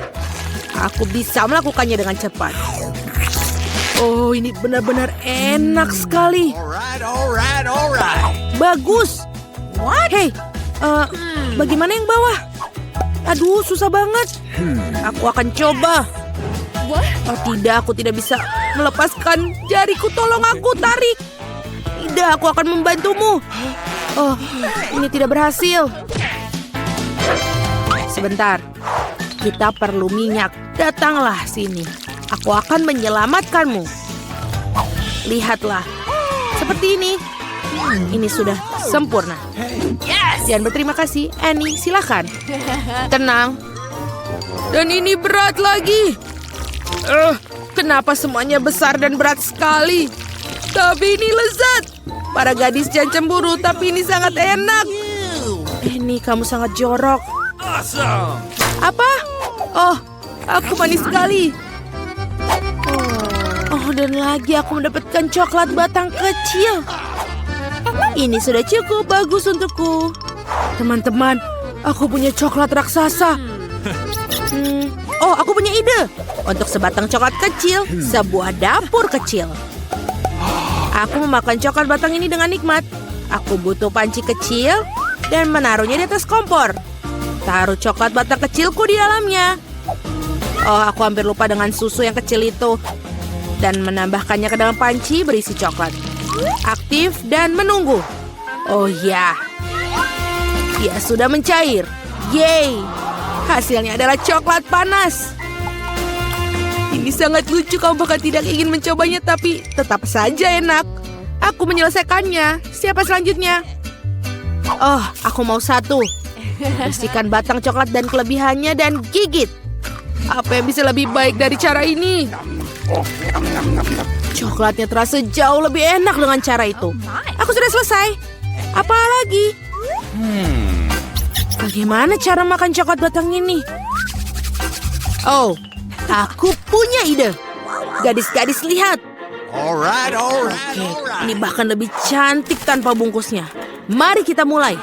Aku bisa melakukannya dengan cepat. Oh, ini benar-benar enak sekali. Bagus. Hei, bagaimana yang bawah? Aduh, susah banget. Aku akan coba. Oh tidak, aku tidak bisa melepaskan jariku. Tolong aku, tarik. Tidak, aku akan membantumu. Oh, ini tidak berhasil. Sebentar, kita perlu minyak. Datanglah sini. Aku akan menyelamatkanmu. Lihatlah, seperti ini. Ini sudah sempurna. Dan berterima kasih, Annie. Silakan. Tenang. Dan ini berat lagi. Kenapa semuanya besar dan berat sekali? Tapi ini lezat. Para gadis jangan cemburu, tapi ini sangat enak. Ini kamu sangat jorok. Awesome. Apa? Oh, aku manis sekali. dan lagi aku mendapatkan coklat batang kecil. Ini sudah cukup bagus untukku. Teman-teman, aku punya coklat raksasa. Oh, aku punya ide. Untuk sebatang coklat kecil, sebuah dapur kecil. Aku memakan coklat batang ini dengan nikmat. Aku butuh panci kecil dan menaruhnya di atas kompor. Taruh coklat batang kecilku di dalamnya. Oh, aku hampir lupa dengan susu yang kecil itu. Dan menambahkannya ke dalam panci berisi coklat. Aktif dan menunggu. Oh ya. Dia sudah mencair. Yeay. Hasilnya adalah coklat panas. Ini sangat lucu, kamu bahkan tidak ingin mencobanya, tapi tetap saja enak. Aku menyelesaikannya. Siapa selanjutnya? Oh, aku mau satu. Bersihkan batang coklat dan kelebihannya dan gigit. Apa yang bisa lebih baik dari cara ini? Coklatnya terasa jauh lebih enak dengan cara itu. Aku sudah selesai. Apa lagi? Bagaimana cara makan coklat batang ini? Oh, aku punya ide. Gadis-gadis, lihat. Alright. Ini bahkan lebih cantik tanpa bungkusnya. Mari kita mulai.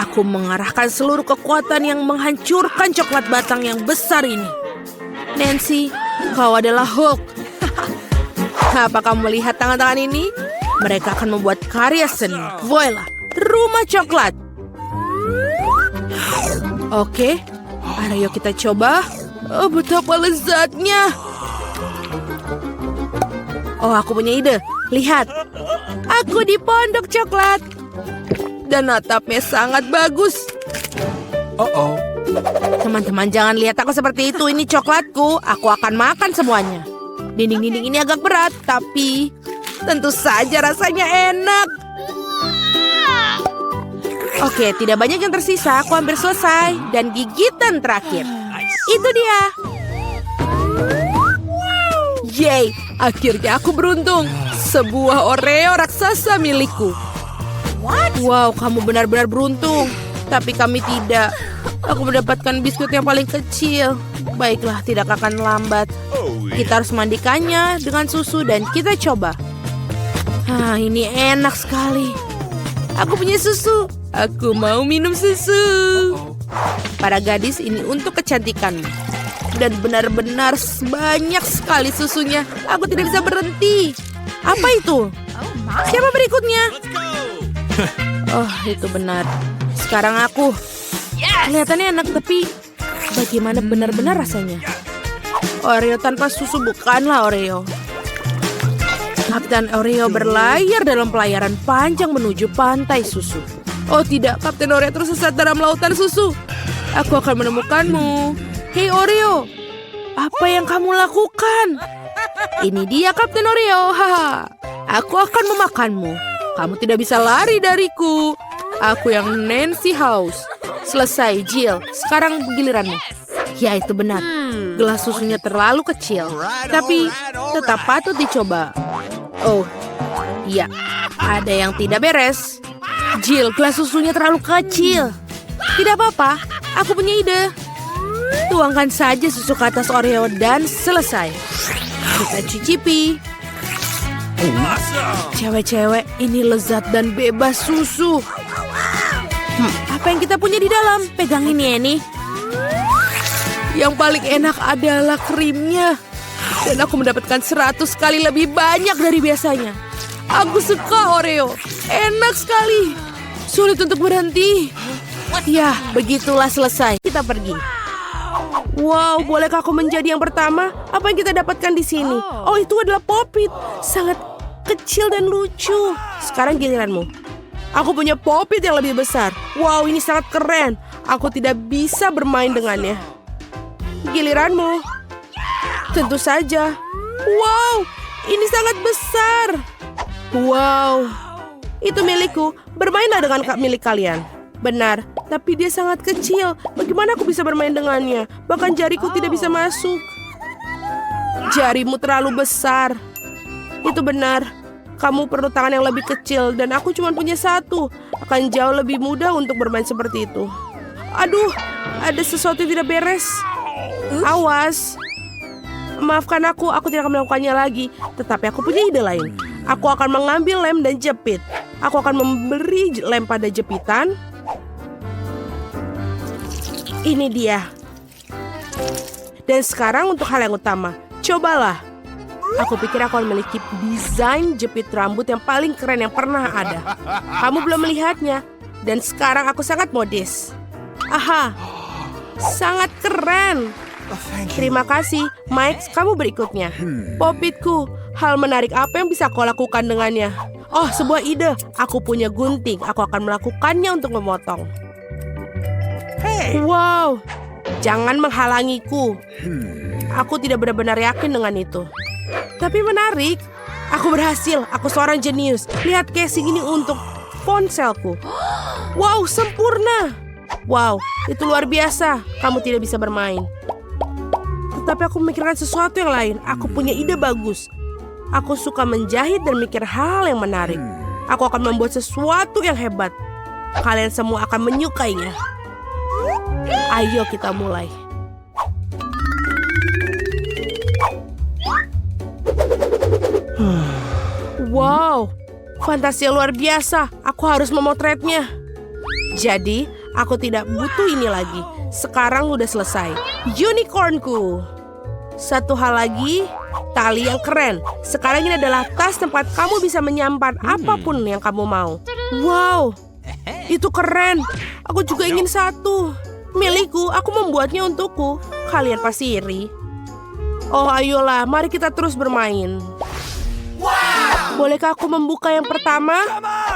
Aku mengarahkan seluruh kekuatan yang menghancurkan coklat batang yang besar ini. Nancy, kau adalah Hulk. Apa kamu melihat tangan-tangan ini? Mereka akan membuat karya seni. Voila, rumah coklat. Oke, ayo kita coba. Oh, betapa lezatnya. Oh, aku punya ide. Lihat, aku di pondok coklat. Dan atapnya sangat bagus. Teman-teman, jangan lihat aku seperti itu. Ini coklatku. Aku akan makan semuanya. Dinding-dinding ini agak berat, tapi tentu saja rasanya enak. Oke, tidak banyak yang tersisa. Aku hampir selesai. Dan gigitan terakhir. Itu dia. Yeay, akhirnya aku beruntung. Sebuah Oreo raksasa milikku. Wow, kamu benar-benar beruntung. Tapi kami tidak. Aku mendapatkan biskuit yang paling kecil. Baiklah, tidak akan lambat. Kita harus mandikannya dengan susu dan kita coba. Ini enak sekali. Aku punya susu. Aku mau minum susu. Para gadis, ini untuk kecantikanmu. Dan benar-benar banyak sekali susunya. Aku tidak bisa berhenti. Apa itu? Siapa berikutnya? Oh, itu benar. Sekarang aku. Kelihatannya enak, tapi bagaimana benar-benar rasanya? Oreo tanpa susu bukanlah Oreo. Kapten Oreo berlayar dalam pelayaran panjang menuju pantai susu. Oh tidak, Kapten Oreo tersesat dalam lautan susu. Aku akan menemukanmu. Hei Oreo, apa yang kamu lakukan? Ini dia Kapten Oreo. Haha. Aku akan memakanmu. Kamu tidak bisa lari dariku. Aku yang Nancy House. Selesai, Jill. Sekarang giliranmu. Ya, itu benar. Gelas susunya terlalu kecil. Tapi tetap patut dicoba. Oh, iya. Ada yang tidak beres. Jill, gelas susunya terlalu kecil. Tidak apa-apa. Aku punya ide. Tuangkan saja susu ke atas Oreo dan selesai. Kita cicipi. Cewek-cewek, ini lezat dan bebas susu. Apa yang kita punya di dalam? Pegang ini, Annie. Yang paling enak adalah krimnya. Dan aku mendapatkan 100 kali lebih banyak dari biasanya. Aku suka Oreo. Enak sekali. Sulit untuk berhenti. Ya, begitulah selesai. Kita pergi. Wow, bolehkah aku menjadi yang pertama? Apa yang kita dapatkan di sini? Oh, itu adalah Pop-It. Sangat kecil dan lucu. Sekarang giliranmu. Aku punya Pop-It yang lebih besar. Wow, ini sangat keren. Aku tidak bisa bermain dengannya. Giliranmu. Tentu saja. Wow, ini sangat besar. Wow, itu milikku. Bermainlah dengan milik kalian. Benar, tapi dia sangat kecil. Bagaimana aku bisa bermain dengannya? Bahkan jariku tidak bisa masuk. Jarimu terlalu besar. Itu benar. Kamu perlu tangan yang lebih kecil dan aku cuma punya satu. Akan jauh lebih mudah untuk bermain seperti itu. Aduh, ada sesuatu yang tidak beres. Awas. Maafkan aku tidak akan melakukannya lagi. Tetapi aku punya ide lain. Aku akan mengambil lem dan jepit. Aku akan memberi lem pada jepitan. Ini dia. Dan sekarang untuk hal yang utama. Cobalah. Aku pikir aku akan memiliki desain jepit rambut yang paling keren yang pernah ada. Kamu belum melihatnya. Dan sekarang aku sangat modis. Aha, sangat keren. Terima kasih, Mike. Kamu berikutnya. Popitku, hal menarik apa yang bisa kau lakukan dengannya? Oh, sebuah ide. Aku punya gunting. Aku akan melakukannya untuk memotong. Wow, jangan menghalangiku. Aku tidak benar-benar yakin dengan itu. Tapi menarik. Aku berhasil. Aku seorang jenius. Lihat casing ini untuk ponselku. Wow, sempurna. Wow, itu luar biasa. Kamu tidak bisa bermain. Tetapi aku memikirkan sesuatu yang lain. Aku punya ide bagus. Aku suka menjahit dan mikir hal yang menarik. Aku akan membuat sesuatu yang hebat. Kalian semua akan menyukainya. Ayo kita mulai. Wow, fantasi luar biasa. Aku harus memotretnya. Jadi, aku tidak butuh ini lagi. Sekarang udah selesai. Unicornku. Satu hal lagi, tali yang keren. Sekarang ini adalah tas tempat kamu bisa menyimpan apapun yang kamu mau. Wow, itu keren. Aku juga ingin satu. Milikku, aku membuatnya untukku. Kalian pasti iri. Oh, ayolah, mari kita terus bermain. Bolehkah aku membuka yang pertama?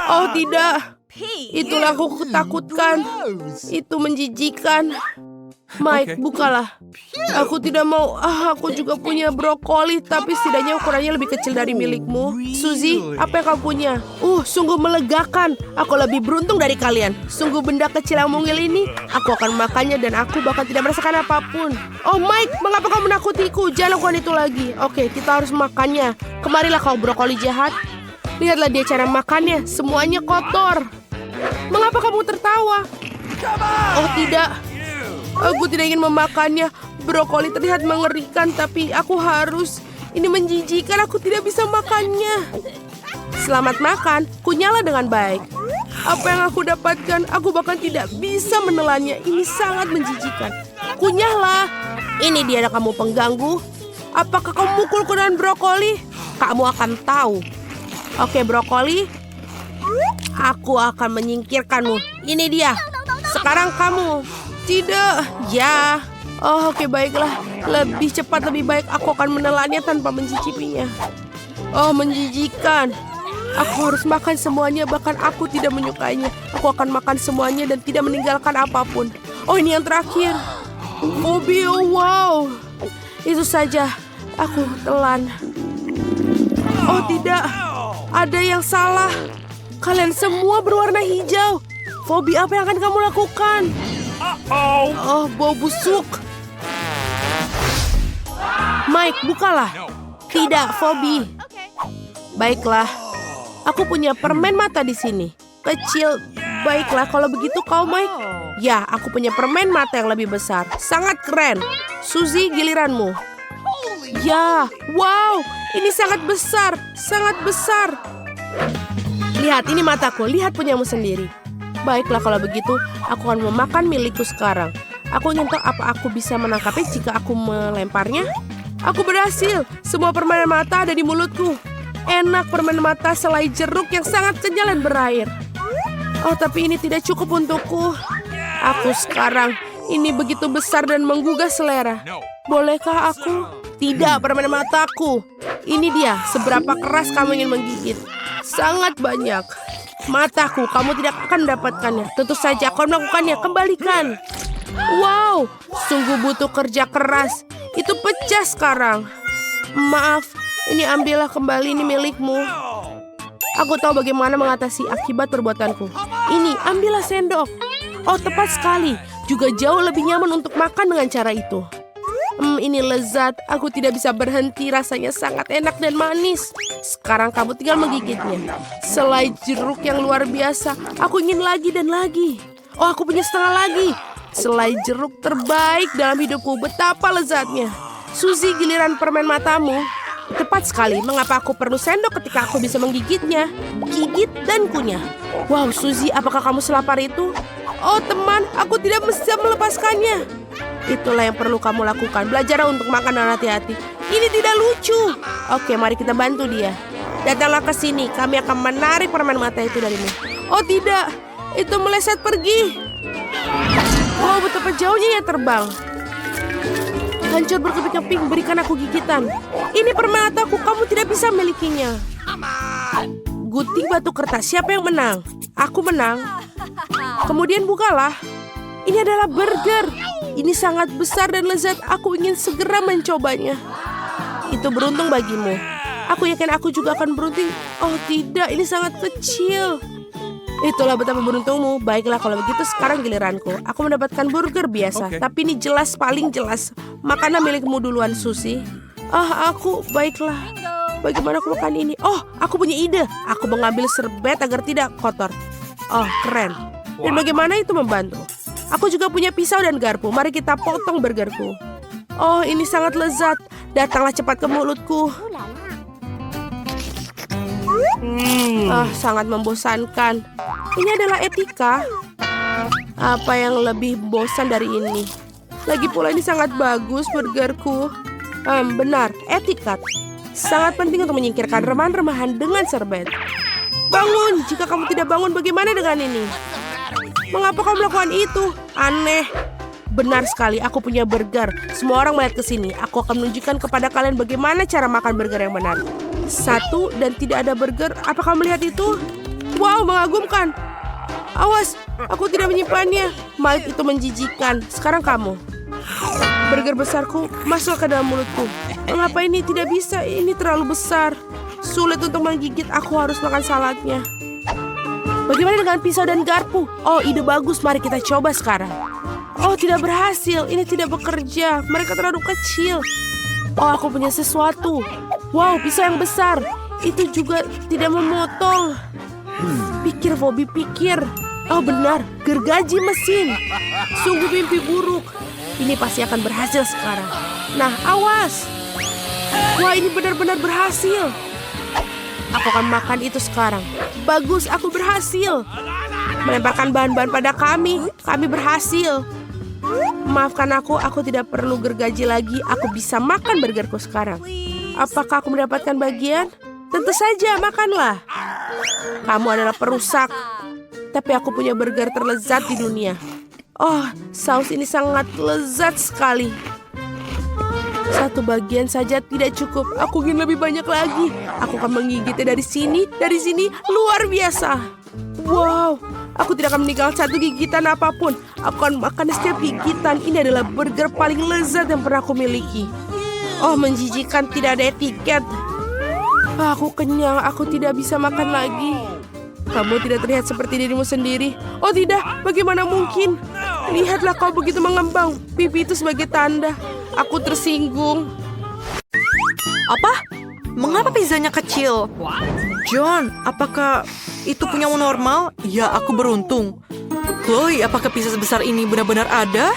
Oh, tidak. Itulah aku ketakutkan. Itu menjijikan. Mike, bukalah. Aku tidak mau. Aku juga punya brokoli, tapi setidaknya ukurannya lebih kecil dari milikmu. Suzy, apa yang kamu punya? Sungguh melegakan. Aku lebih beruntung dari kalian. Sungguh benda kecil yang mungil ini. Aku akan makannya dan aku bahkan tidak merasakan apapun. Oh Mike, mengapa kau menakutiku? Jangan lakukan itu lagi. Oke, kita harus makannya. Kemarilah kau brokoli jahat. Lihatlah dia cara makannya. Semuanya kotor. Mengapa kamu tertawa? Oh tidak. Aku tidak ingin memakannya. Brokoli terlihat mengerikan, tapi aku harus. Ini menjijikan, aku tidak bisa makannya. Selamat makan, kunyala dengan baik. Apa yang aku dapatkan, aku bahkan tidak bisa menelannya. Ini sangat menjijikan. Kunyahlah. Ini dia kamu pengganggu. Apakah kamu mukulku dengan brokoli? Kamu akan tahu. Oke, brokoli. Aku akan menyingkirkanmu. Ini dia. Sekarang kamu. Tidak, ya. Oh, oke, baiklah. Lebih cepat, lebih baik. Aku akan menelannya tanpa mencicipinya. Oh, menjijikan. Aku harus makan semuanya, bahkan aku tidak menyukainya. Aku akan makan semuanya dan tidak meninggalkan apapun. Oh, ini yang terakhir. Bobby, oh, wow. Itu saja. Aku telan. Oh, tidak. Ada yang salah. Kalian semua berwarna hijau. Bobby, apa yang akan kamu lakukan? Oh, bau busuk. Mike, bukalah. Tidak, Bobby. Baiklah. Aku punya permen mata di sini. Kecil. Baiklah, kalau begitu kau, Mike. Ya, aku punya permen mata yang lebih besar. Sangat keren. Suzy, giliranmu. Ya, wow. Ini sangat besar. Sangat besar. Lihat, ini mataku. Lihat punyamu sendiri. Baiklah, kalau begitu, aku akan memakan milikku sekarang. Aku ingin tahu apa aku bisa menangkapnya jika aku melemparnya. Aku berhasil. Semua permen mata ada di mulutku. Enak permen mata selai jeruk yang sangat kenyal dan berair. Oh, tapi ini tidak cukup untukku. Aku sekarang, ini begitu besar dan menggugah selera. Bolehkah aku? Tidak, permen mataku. Ini dia, seberapa keras kamu ingin menggigit. Sangat banyak. Mataku, kamu tidak akan mendapatkannya. Tentu saja kau melakukannya, kembalikan. Wow, sungguh butuh kerja keras. Itu pecah sekarang. Maaf, ini ambillah kembali, ini milikmu. Aku tahu bagaimana mengatasi akibat perbuatanku. Ini, ambillah sendok. Oh, tepat sekali. Juga jauh lebih nyaman untuk makan dengan cara itu. Ini lezat. Aku tidak bisa berhenti. Rasanya sangat enak dan manis. Sekarang kamu tinggal menggigitnya. Selai jeruk yang luar biasa. Aku ingin lagi dan lagi. Oh, aku punya setengah lagi. Selai jeruk terbaik dalam hidupku. Betapa lezatnya. Suzy, giliran permen matamu. Tepat sekali, mengapa aku perlu sendok ketika aku bisa menggigitnya? Gigit dan kunyah. Wow, Suzy, apakah kamu selapar itu? Oh teman, aku tidak bisa melepaskannya. Itulah yang perlu kamu lakukan. Belajar untuk makan dan hati-hati. Ini tidak lucu. Oke, mari kita bantu dia. Datanglah ke sini, kami akan menarik permen mata itu darimu. Oh tidak, itu meleset pergi. Wow, betapa jauhnya ia terbang. Hancur berkeping-keping, berikan aku gigitan. Ini permen mataku, kamu tidak bisa memilikinya. Gunting batu kertas, siapa yang menang? Aku menang. Kemudian bukalah. Ini adalah burger. Ini sangat besar dan lezat, aku ingin segera mencobanya. Itu beruntung bagimu. Aku yakin aku juga akan beruntung. Oh tidak, ini sangat kecil. Itulah betapa beruntungmu. Baiklah kalau begitu sekarang giliranku. Aku mendapatkan burger biasa. Tapi ini jelas, paling jelas makanan milikmu duluan, Suzy. Aku, baiklah. Bagaimana aku makan ini? Oh, aku punya ide. Aku mengambil serbet agar tidak kotor. Oh, keren. Dan bagaimana itu membantu? Aku juga punya pisau dan garpu. Mari kita potong burgerku. Oh, ini sangat lezat. Datanglah cepat ke mulutku. Sangat membosankan. Ini adalah etika. Apa yang lebih bosan dari ini? Lagi pula ini sangat bagus burgerku. Benar, etikat. Sangat penting untuk menyingkirkan remahan-remahan dengan serbet. Bangun, jika kamu tidak bangun bagaimana dengan ini? Mengapa kamu melakukan itu? Aneh. Benar sekali, aku punya burger. Semua orang melihat ke sini. Aku akan menunjukkan kepada kalian bagaimana cara makan burger yang benar. 1 dan tidak ada burger. Apa kamu melihat itu? Wow, mengagumkan. Awas, aku tidak menyimpannya. Mike, itu menjijikan. Sekarang kamu. Burger besarku masuk ke dalam mulutku. Mengapa ini tidak bisa? Ini terlalu besar. Sulit untuk menggigit, aku harus makan saladnya. Bagaimana dengan pisau dan garpu? Oh, ide bagus, mari kita coba sekarang. Oh, tidak berhasil. Ini tidak bekerja. Mereka terlalu kecil. Oh, aku punya sesuatu. Wow, pisau yang besar. Itu juga tidak memotong. Pikir, Bobby, pikir. Oh, benar. Gergaji mesin. Sungguh mimpi buruk. Ini pasti akan berhasil sekarang. Nah, awas. Wah, ini benar-benar berhasil. Aku akan makan itu sekarang. Bagus, aku berhasil. Melemparkan bahan-bahan pada kami. Kami berhasil. Maafkan aku tidak perlu gergaji lagi. Aku bisa makan burgerku sekarang. Apakah aku mendapatkan bagian? Tentu saja, makanlah. Kamu adalah perusak. Tapi aku punya burger terlezat di dunia. Oh, saus ini sangat lezat sekali. 1 bagian saja tidak cukup. Aku ingin lebih banyak lagi. Aku akan menggigitnya dari sini, luar biasa. Wow, aku tidak akan meninggalkan 1 gigitan apapun. Aku akan makan setiap gigitan. Ini adalah burger paling lezat yang pernah aku miliki. Oh, menjijikan, tidak ada etiket. Aku kenyang, aku tidak bisa makan lagi. Kamu tidak terlihat seperti dirimu sendiri. Oh tidak, bagaimana mungkin? Lihatlah kau begitu mengembang. Pipi itu sebagai tanda. Aku tersinggung. Apa? Mengapa pizzanya kecil? John, apakah itu punyamu normal? Ya, aku beruntung. Chloe, apakah pizza sebesar ini benar-benar ada?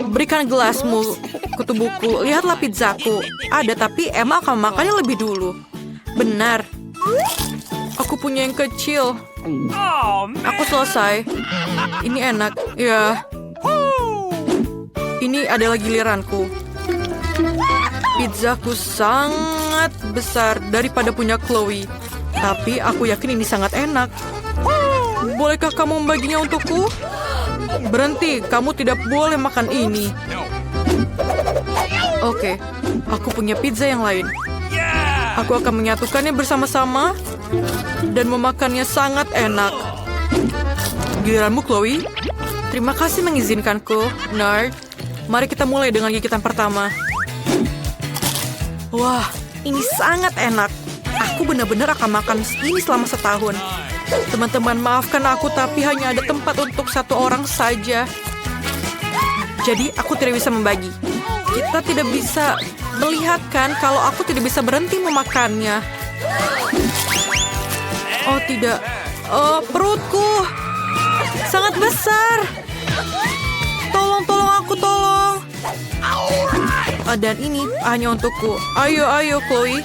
Berikan gelasmu ke tubuhku. Lihatlah pizzaku. Ada, tapi Emma akan makannya lebih dulu. Benar. Aku punya yang kecil. Aku selesai. Ini enak. Ya. Ini adalah giliranku. Pizzaku sangat besar daripada punya Chloe. Tapi aku yakin ini sangat enak. Bolehkah kamu membaginya untukku? Berhenti, kamu tidak boleh makan ini. Oke, aku punya pizza yang lain. Aku akan menyatukannya bersama-sama dan memakannya sangat enak. Giliranmu, Chloe. Terima kasih mengizinkanku, Nerd. Mari kita mulai dengan gigitan pertama. Wah, ini sangat enak. Aku benar-benar akan makan ini selama setahun. Teman-teman, maafkan aku, tapi hanya ada tempat untuk 1 orang saja. Jadi, aku tidak bisa membagi. Kita tidak bisa melihatkan kalau aku tidak bisa berhenti memakannya. Oh, tidak. Oh, perutku sangat besar. Tolong aku, tolong. Dan ini hanya untukku. Ayo, Chloe.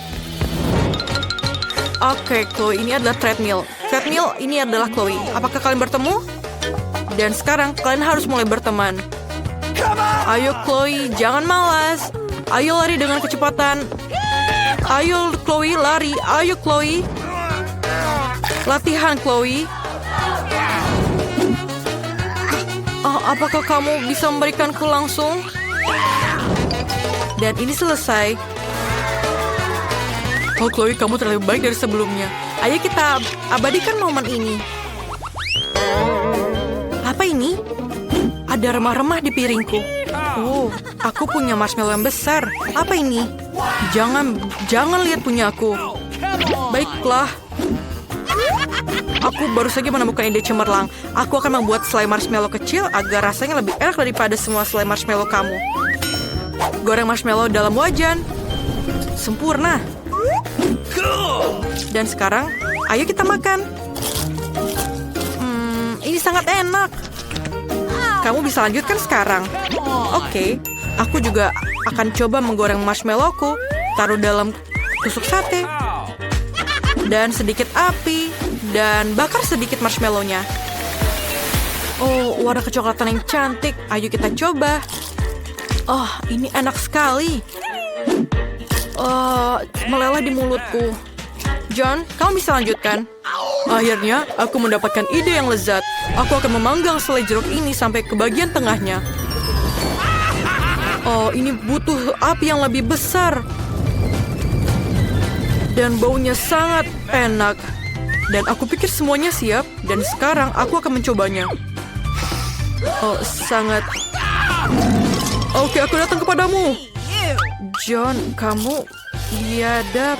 Oke, Chloe, ini adalah treadmill. Treadmill, ini adalah Chloe. Apakah kalian bertemu? Dan sekarang kalian harus mulai berteman. Ayo, Chloe, jangan malas. Ayo lari dengan kecepatan. Ayo, Chloe, lari. Ayo, Chloe. Latihan, Chloe. Oh, apakah kamu bisa memberikanku langsung? Dan ini selesai. Oh, Chloe, kamu terlalu baik dari sebelumnya. Ayo kita abadikan momen ini. Apa ini? Ada remah-remah di piringku. Oh, aku punya marshmallow yang besar. Apa ini? Jangan lihat punya aku. Baiklah. Aku baru saja menemukan ide cemerlang. Aku akan membuat selai marshmallow kecil agar rasanya lebih enak daripada semua selai marshmallow kamu. Goreng marshmallow dalam wajan. Sempurna. Dan sekarang, ayo kita makan. Ini sangat enak. Kamu bisa lanjutkan sekarang. Oke, aku juga akan coba menggoreng marshmallowku. Taruh dalam tusuk sate. Dan sedikit api. Dan bakar sedikit marshmallownya. Oh, warna kecoklatan yang cantik. Ayo kita coba. Oh, ini enak sekali. Meleleh di mulutku. John, kamu bisa lanjutkan. Akhirnya, aku mendapatkan ide yang lezat. Aku akan memanggang selai jeruk ini sampai ke bagian tengahnya. Oh, ini butuh api yang lebih besar. Dan baunya sangat enak. Dan aku pikir semuanya siap. Dan sekarang aku akan mencobanya. Oh, sangat... Oke, aku datang kepadamu. John, kamu biadab.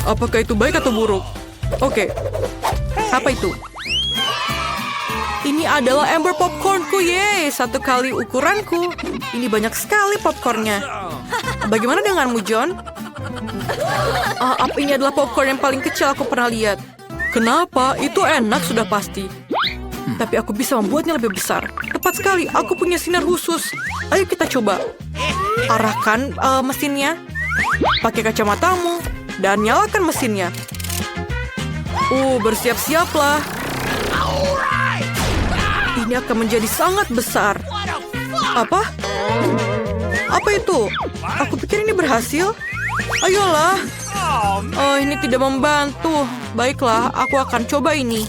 Apakah itu baik atau buruk? Oke. Apa itu? Ini adalah ember popcornku, yeay. 1 kali ukuranku. Ini banyak sekali popcornnya. Bagaimana denganmu, John? Ini adalah popcorn yang paling kecil aku pernah lihat. Kenapa? Itu enak sudah pasti. Tapi aku bisa membuatnya lebih besar. Tepat sekali, aku punya sinar khusus. Ayo kita coba. Arahkan mesinnya. Pakai kacamatamu. Dan nyalakan mesinnya. Bersiap-siaplah. Ini akan menjadi sangat besar. Apa? Apa itu? Aku pikir ini berhasil. Ayolah. Oh, ini tidak membantu. Baiklah, aku akan coba ini.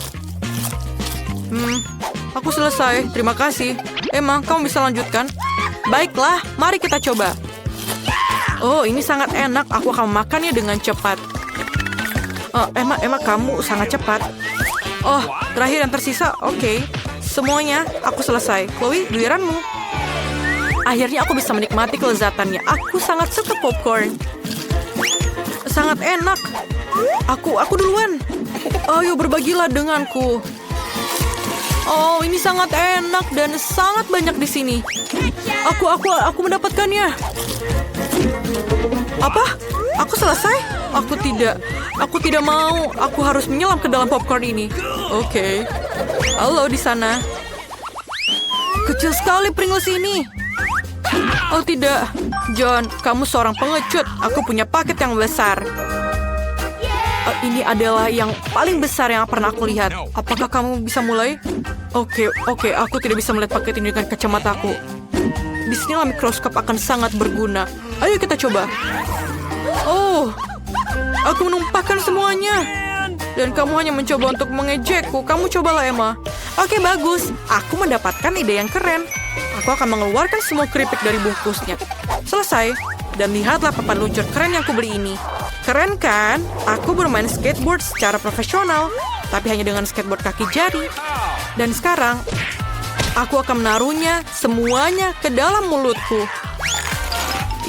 Aku selesai. Terima kasih. Emma, kamu bisa lanjutkan? Baiklah, mari kita coba. Oh, ini sangat enak. Aku akan makannya dengan cepat. Emma, kamu sangat cepat. Oh, terakhir yang tersisa. Oke. Semuanya, aku selesai. Chloe, giliranmu. Akhirnya aku bisa menikmati kelezatannya. Aku sangat suka popcorn. Sangat enak. Aku duluan. Ayo berbagilah denganku. Oh, ini sangat enak dan sangat banyak di sini. Aku mendapatkannya. Apa? Aku selesai? Aku tidak mau. Aku harus menyelam ke dalam popcorn ini. Oke. Halo di sana. Kecil sekali Pringles ini. Oh tidak. John, kamu seorang pengecut. Aku punya paket yang besar. Ini adalah yang paling besar yang pernah aku lihat. Apakah kamu bisa mulai? Oke, aku tidak bisa melihat paket ini dengan kacamataku. Di sinilah mikroskop akan sangat berguna. Ayo kita coba. Oh, aku menumpahkan semuanya. Dan kamu hanya mencoba untuk mengejekku. Kamu cobalah, Emma. Oke, bagus. Aku mendapatkan ide yang keren. Aku akan mengeluarkan semua keripik dari bungkusnya. Selesai. Dan lihatlah papan luncur keren yang kubeli ini. Keren kan? Aku bermain skateboard secara profesional. Tapi hanya dengan skateboard kaki jari. Dan sekarang, aku akan menaruhnya semuanya ke dalam mulutku.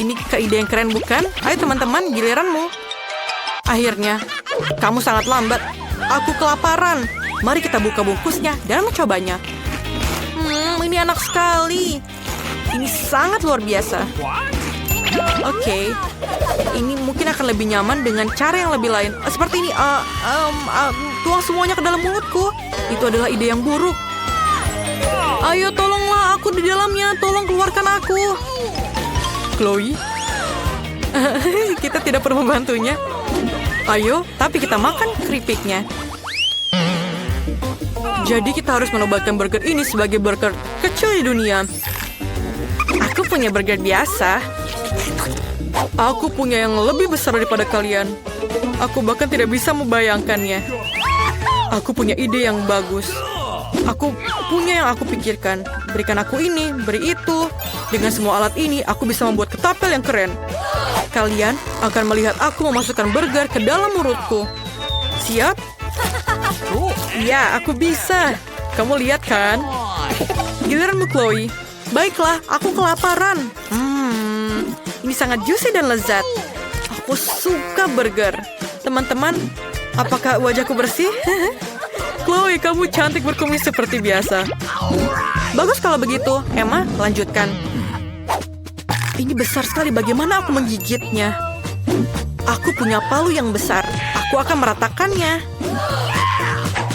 Ini ide yang keren bukan? Ayo teman-teman, giliranmu. Akhirnya, kamu sangat lambat. Aku kelaparan. Mari kita buka bungkusnya dan mencobanya. Ini enak sekali. Ini sangat luar biasa. Oke. Ini mungkin akan lebih nyaman dengan cara yang lebih lain. Seperti ini. Tuang semuanya ke dalam mulutku. Itu adalah ide yang buruk. Ayo tolonglah, aku di dalamnya. Tolong keluarkan aku. Chloe. Kita tidak perlu membantunya. Ayo, tapi kita makan keripiknya. Jadi kita harus menobatkan burger ini sebagai burger kecil di dunia. Aku punya burger biasa. Aku punya yang lebih besar daripada kalian. Aku bahkan tidak bisa membayangkannya. Aku punya ide yang bagus. Aku punya yang aku pikirkan. Berikan aku ini, beri itu. Dengan semua alat ini, aku bisa membuat ketapel yang keren. Kalian akan melihat aku memasukkan burger ke dalam mulutku. Siap? Ya, aku bisa. Kamu lihat kan? Giliranmu, Chloe. Baiklah, aku kelaparan. Ini sangat juicy dan lezat. Aku suka burger. Teman-teman, apakah wajahku bersih? Chloe, kamu cantik berkumis seperti biasa. Bagus kalau begitu. Emma, lanjutkan. Ini besar sekali. Bagaimana aku menggigitnya? Aku punya palu yang besar. Aku akan meratakannya.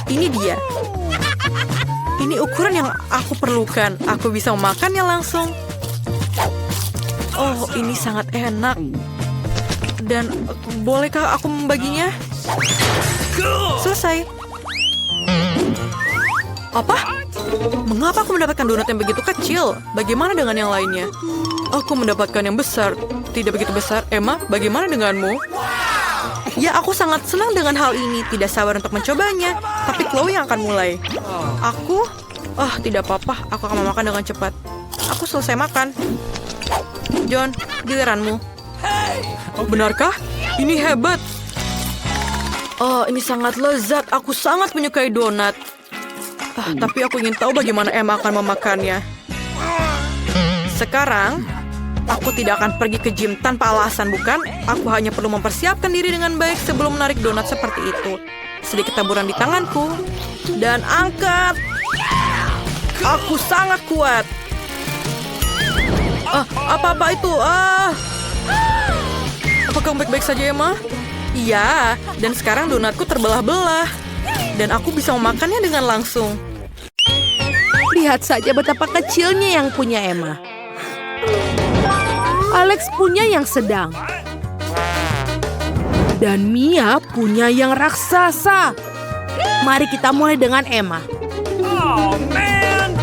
Ini dia. Ini ukuran yang aku perlukan. Aku bisa memakannya langsung. Oh, ini sangat enak. Dan bolehkah aku membaginya? Selesai. Apa? Mengapa aku mendapatkan donat yang begitu kecil? Bagaimana dengan yang lainnya? Aku mendapatkan yang besar. Tidak begitu besar. Emma, bagaimana denganmu? Ya, aku sangat senang dengan hal ini. Tidak sabar untuk mencobanya. Tapi Chloe yang akan mulai. Aku? Tidak apa-apa. Aku akan memakan dengan cepat. Aku selesai makan. John, giliranmu. Benarkah? Ini hebat. Oh, ini sangat lezat. Aku sangat menyukai donat. Tapi aku ingin tahu bagaimana Emma akan memakannya. Sekarang, aku tidak akan pergi ke gym tanpa alasan, bukan? Aku hanya perlu mempersiapkan diri dengan baik sebelum menarik donat seperti itu. Sedikit taburan di tanganku. Dan angkat. Aku sangat kuat. Apa-apa itu? Apa kamu baik-baik saja, Emma? Iya, dan sekarang donatku terbelah-belah. Dan aku bisa memakannya dengan langsung. Lihat saja betapa kecilnya yang punya Emma. Alex punya yang sedang. Dan Mia punya yang raksasa. Mari kita mulai dengan Emma. Oh, man!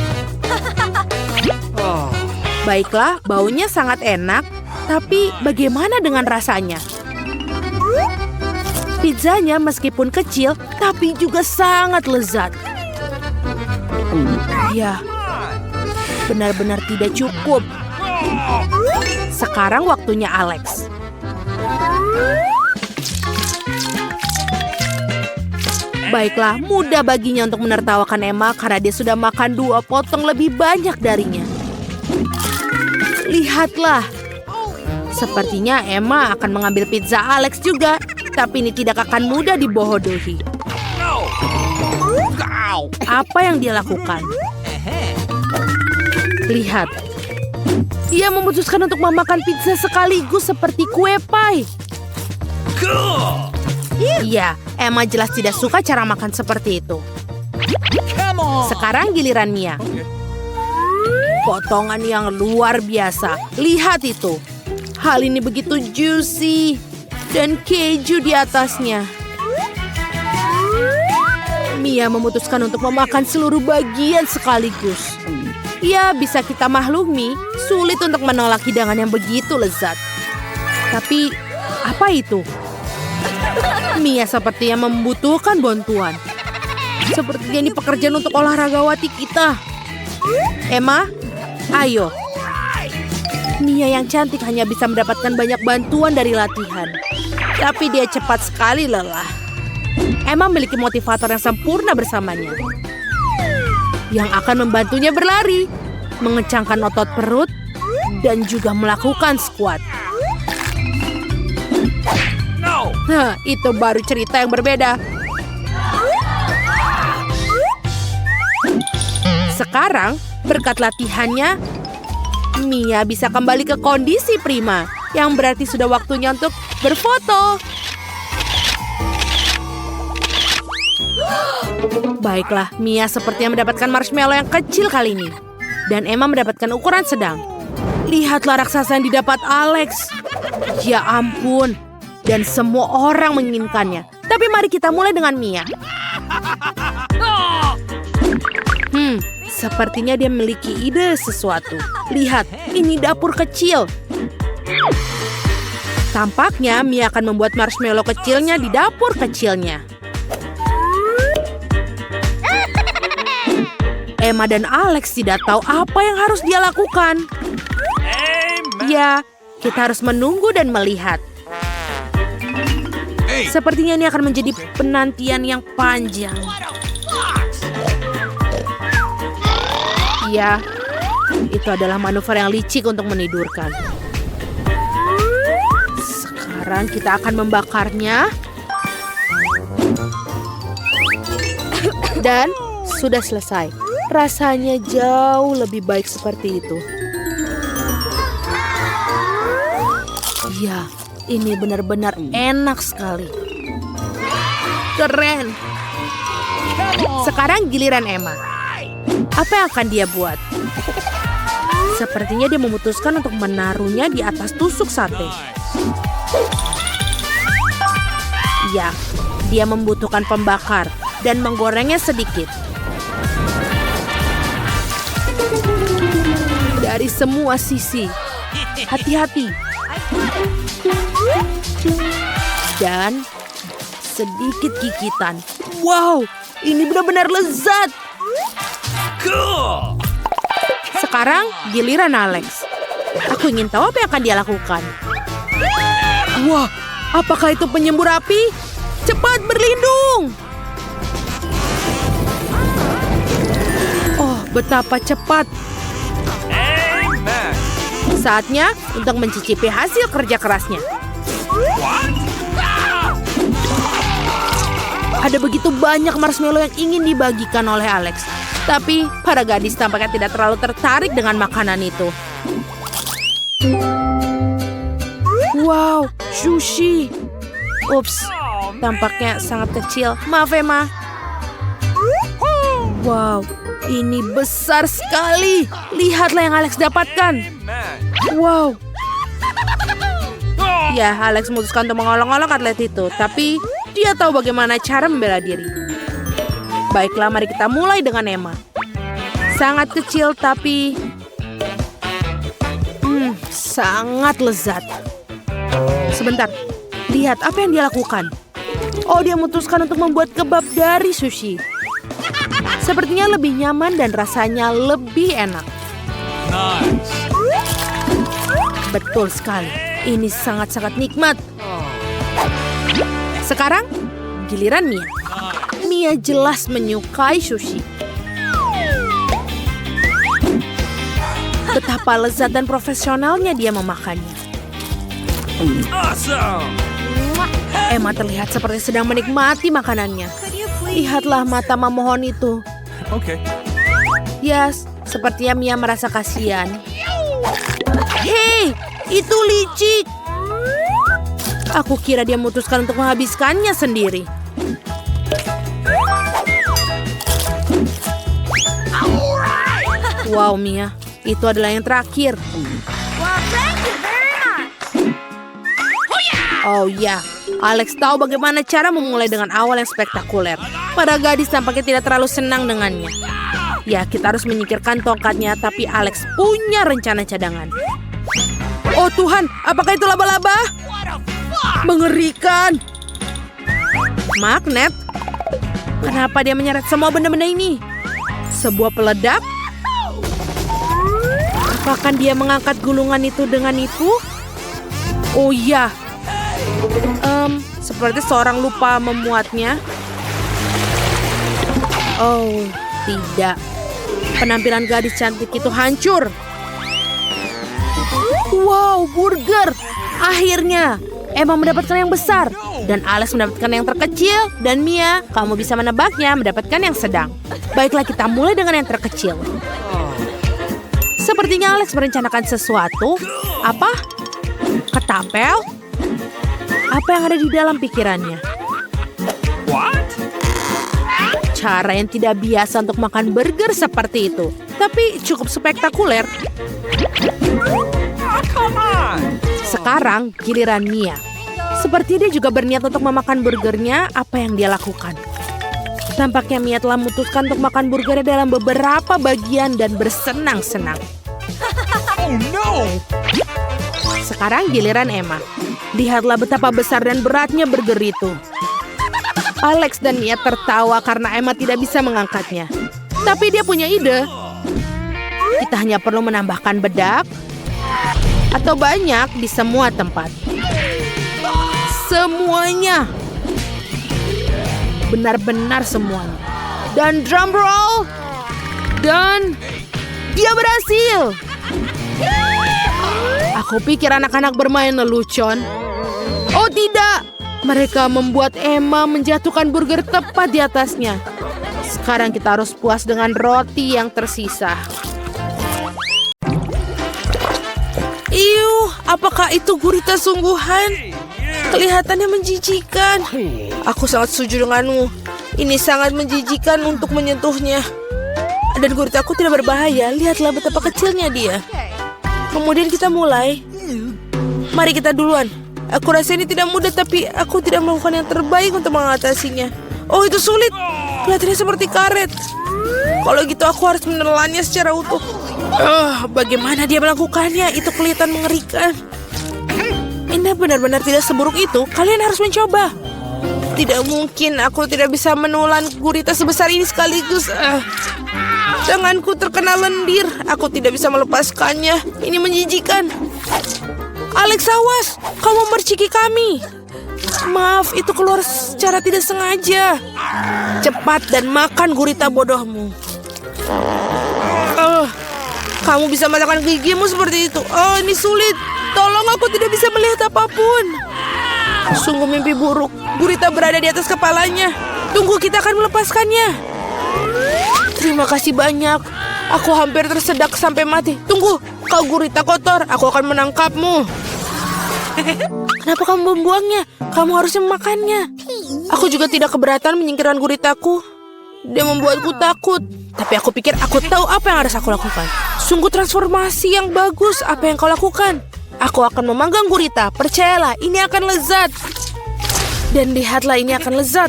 Baiklah, baunya sangat enak. Tapi bagaimana dengan rasanya? Pizzanya meskipun kecil, tapi juga sangat lezat. Ya, benar-benar tidak cukup. Sekarang waktunya Alex. Baiklah, mudah baginya untuk menertawakan Emma karena dia sudah makan 2 potong lebih banyak darinya. Lihatlah. Sepertinya Emma akan mengambil pizza Alex juga. Tapi ini tidak akan mudah dibodohi. Apa yang dia lakukan? Lihat. Dia memutuskan untuk memakan pizza sekaligus seperti kue pie. Iya, Emma jelas tidak suka cara makan seperti itu. Sekarang giliran Mia. Potongan yang luar biasa. Lihat itu. Hal ini begitu juicy. Dan keju di atasnya. Mia memutuskan untuk memakan seluruh bagian sekaligus. Ya, bisa kita maklumi, sulit untuk menolak hidangan yang begitu lezat. Tapi, apa itu? Mia sepertinya membutuhkan bantuan. Sepertinya ini pekerjaan untuk olahragawati kita. Emma, ayo. Mia yang cantik hanya bisa mendapatkan banyak bantuan dari latihan. Tapi dia cepat sekali lelah. Emma memiliki motivator yang sempurna bersamanya. Yang akan membantunya berlari, mengencangkan otot perut, dan juga melakukan squat. Itu baru cerita yang berbeda. Sekarang, berkat latihannya, Mia bisa kembali ke kondisi prima, yang berarti sudah waktunya untuk berfoto. Baiklah, Mia sepertinya mendapatkan marshmallow yang kecil kali ini. Dan Emma mendapatkan ukuran sedang. lihatlah raksasa yang didapat Alex. Ya ampun, dan semua orang menginginkannya. Tapi mari kita mulai dengan Mia. Sepertinya dia memiliki ide sesuatu. Lihat, ini dapur kecil. Tampaknya Mia akan membuat marshmallow kecilnya di dapur kecilnya. Emma dan Alex tidak tahu apa yang harus dia lakukan. Ya, kita harus menunggu dan melihat. Sepertinya ini akan menjadi penantian yang panjang. Ya, itu adalah manuver yang licik untuk menidurkan. Sekarang kita akan membakarnya. Dan sudah selesai. Rasanya jauh lebih baik seperti itu. Ya, ini benar-benar enak sekali. Keren. Sekarang giliran Emma. Apa yang akan dia buat? Sepertinya dia memutuskan untuk menaruhnya di atas tusuk sate. Ya, dia membutuhkan pembakar dan menggorengnya sedikit. Dari semua sisi. Hati-hati. Dan sedikit gigitan. Wow, ini benar-benar lezat. Cool. Sekarang giliran Alex. Aku ingin tahu apa yang akan dia lakukan. Wah, apakah itu penyembur api? Cepat berlindung! Oh, betapa cepat. Amen. Saatnya untuk mencicipi hasil kerja kerasnya. Ada begitu banyak marshmallow yang ingin dibagikan oleh Alex. Tapi para gadis tampaknya tidak terlalu tertarik dengan makanan itu. Wow, sushi. Ups, tampaknya sangat kecil. Maaf, Emma. Wow, ini besar sekali. Lihatlah yang Alex dapatkan. Wow. Ya, Alex memutuskan untuk mengolong-olong atlet itu. Tapi dia tahu bagaimana cara membela diri. Baiklah, mari kita mulai dengan Emma. Sangat kecil tapi sangat lezat. Sebentar, lihat apa yang dia lakukan. Oh, dia memutuskan untuk membuat kebab dari sushi. Sepertinya lebih nyaman dan rasanya lebih enak. Nice. Betul sekali. Ini sangat-sangat nikmat. Sekarang, giliran Mia. Mia jelas menyukai sushi. Betapa lezat dan profesionalnya dia memakannya. Awesome. Emma terlihat seperti sedang menikmati makanannya. Lihatlah mata memohon itu. Okay. Yes, sepertinya Mia merasa kasihan. Hei, itu licik. Aku kira dia memutuskan untuk menghabiskannya sendiri. Wow, Mia, itu adalah yang terakhir. Oh ya, Alex tahu bagaimana cara memulai dengan awal yang spektakuler. Para gadis tampaknya tidak terlalu senang dengannya. Ya, kita harus menyingkirkan tongkatnya, tapi Alex punya rencana cadangan. Oh Tuhan, apakah itu laba-laba? Mengerikan. Magnet? Kenapa dia menyeret semua benda-benda ini? Sebuah peledak? Apakah dia mengangkat gulungan itu dengan itu? Oh iya. Seperti seorang lupa memuatnya. Oh, tidak. Penampilan gadis cantik itu hancur. Wow, burger. Akhirnya, Emma mendapatkan yang besar. Dan Alex mendapatkan yang terkecil. Dan Mia, kamu bisa menebaknya, mendapatkan yang sedang. Baiklah, kita mulai dengan yang terkecil. Sepertinya Alex merencanakan sesuatu. Apa? Ketapel? Apa yang ada di dalam pikirannya? What? Cara yang tidak biasa untuk makan burger seperti itu. Tapi cukup spektakuler. Come on! Sekarang giliran Mia. Seperti dia juga berniat untuk memakan burgernya, apa yang dia lakukan? Tampaknya Mia telah memutuskan untuk makan burgernya dalam beberapa bagian dan bersenang-senang. Oh no! Sekarang giliran Emma. Lihatlah betapa besar dan beratnya burger itu. Alex dan Mia tertawa karena Emma tidak bisa mengangkatnya. Tapi dia punya ide. Kita hanya perlu menambahkan bedak atau banyak di semua tempat. Semuanya. Benar-benar semuanya. Dan drum roll. Dan dia berhasil. Aku pikir anak-anak bermain lelucon. Oh tidak. Mereka membuat Emma menjatuhkan burger tepat di atasnya. Sekarang kita harus puas dengan roti yang tersisa. Iuh, apakah itu gurita sungguhan? Kelihatannya menjijikan. Aku sangat setuju denganmu. Ini sangat menjijikan untuk menyentuhnya. Dan guritaku tidak berbahaya. Lihatlah betapa kecilnya dia. Kemudian kita mulai. Mari kita duluan. Aku rasa ini tidak mudah, tapi aku tidak melakukan yang terbaik untuk mengatasinya. Oh, itu sulit. Kelihatannya seperti karet. Kalau gitu aku harus menelannya secara utuh. Bagaimana dia melakukannya? Itu kelihatan mengerikan. Ini benar-benar tidak seburuk itu. Kalian harus mencoba. Tidak mungkin aku tidak bisa menelan gurita sebesar ini sekaligus. Tanganku terkena lendir. Aku tidak bisa melepaskannya. Ini menjijikan. Alex, awas. Kau memperciki kami. Maaf, itu keluar secara tidak sengaja. Cepat dan makan gurita bodohmu. Kamu bisa makan gigimu seperti itu. Oh, ini sulit. Tolong, aku tidak bisa melihat apapun. Sungguh mimpi buruk. Gurita berada di atas kepalanya. Tunggu, kita akan melepaskannya. Terima kasih banyak. Aku hampir tersedak sampai mati. Tunggu, kau gurita kotor. Aku akan menangkapmu. Kenapa kamu membuangnya? Kamu harusnya memakannya. Aku juga tidak keberatan menyingkirkan guritaku. Dia membuatku takut. Tapi aku pikir aku tahu apa yang harus aku lakukan. Sungguh transformasi yang bagus. Apa yang kau lakukan? Aku akan memanggang gurita. Percayalah, ini akan lezat. Dan lihatlah, ini akan lezat.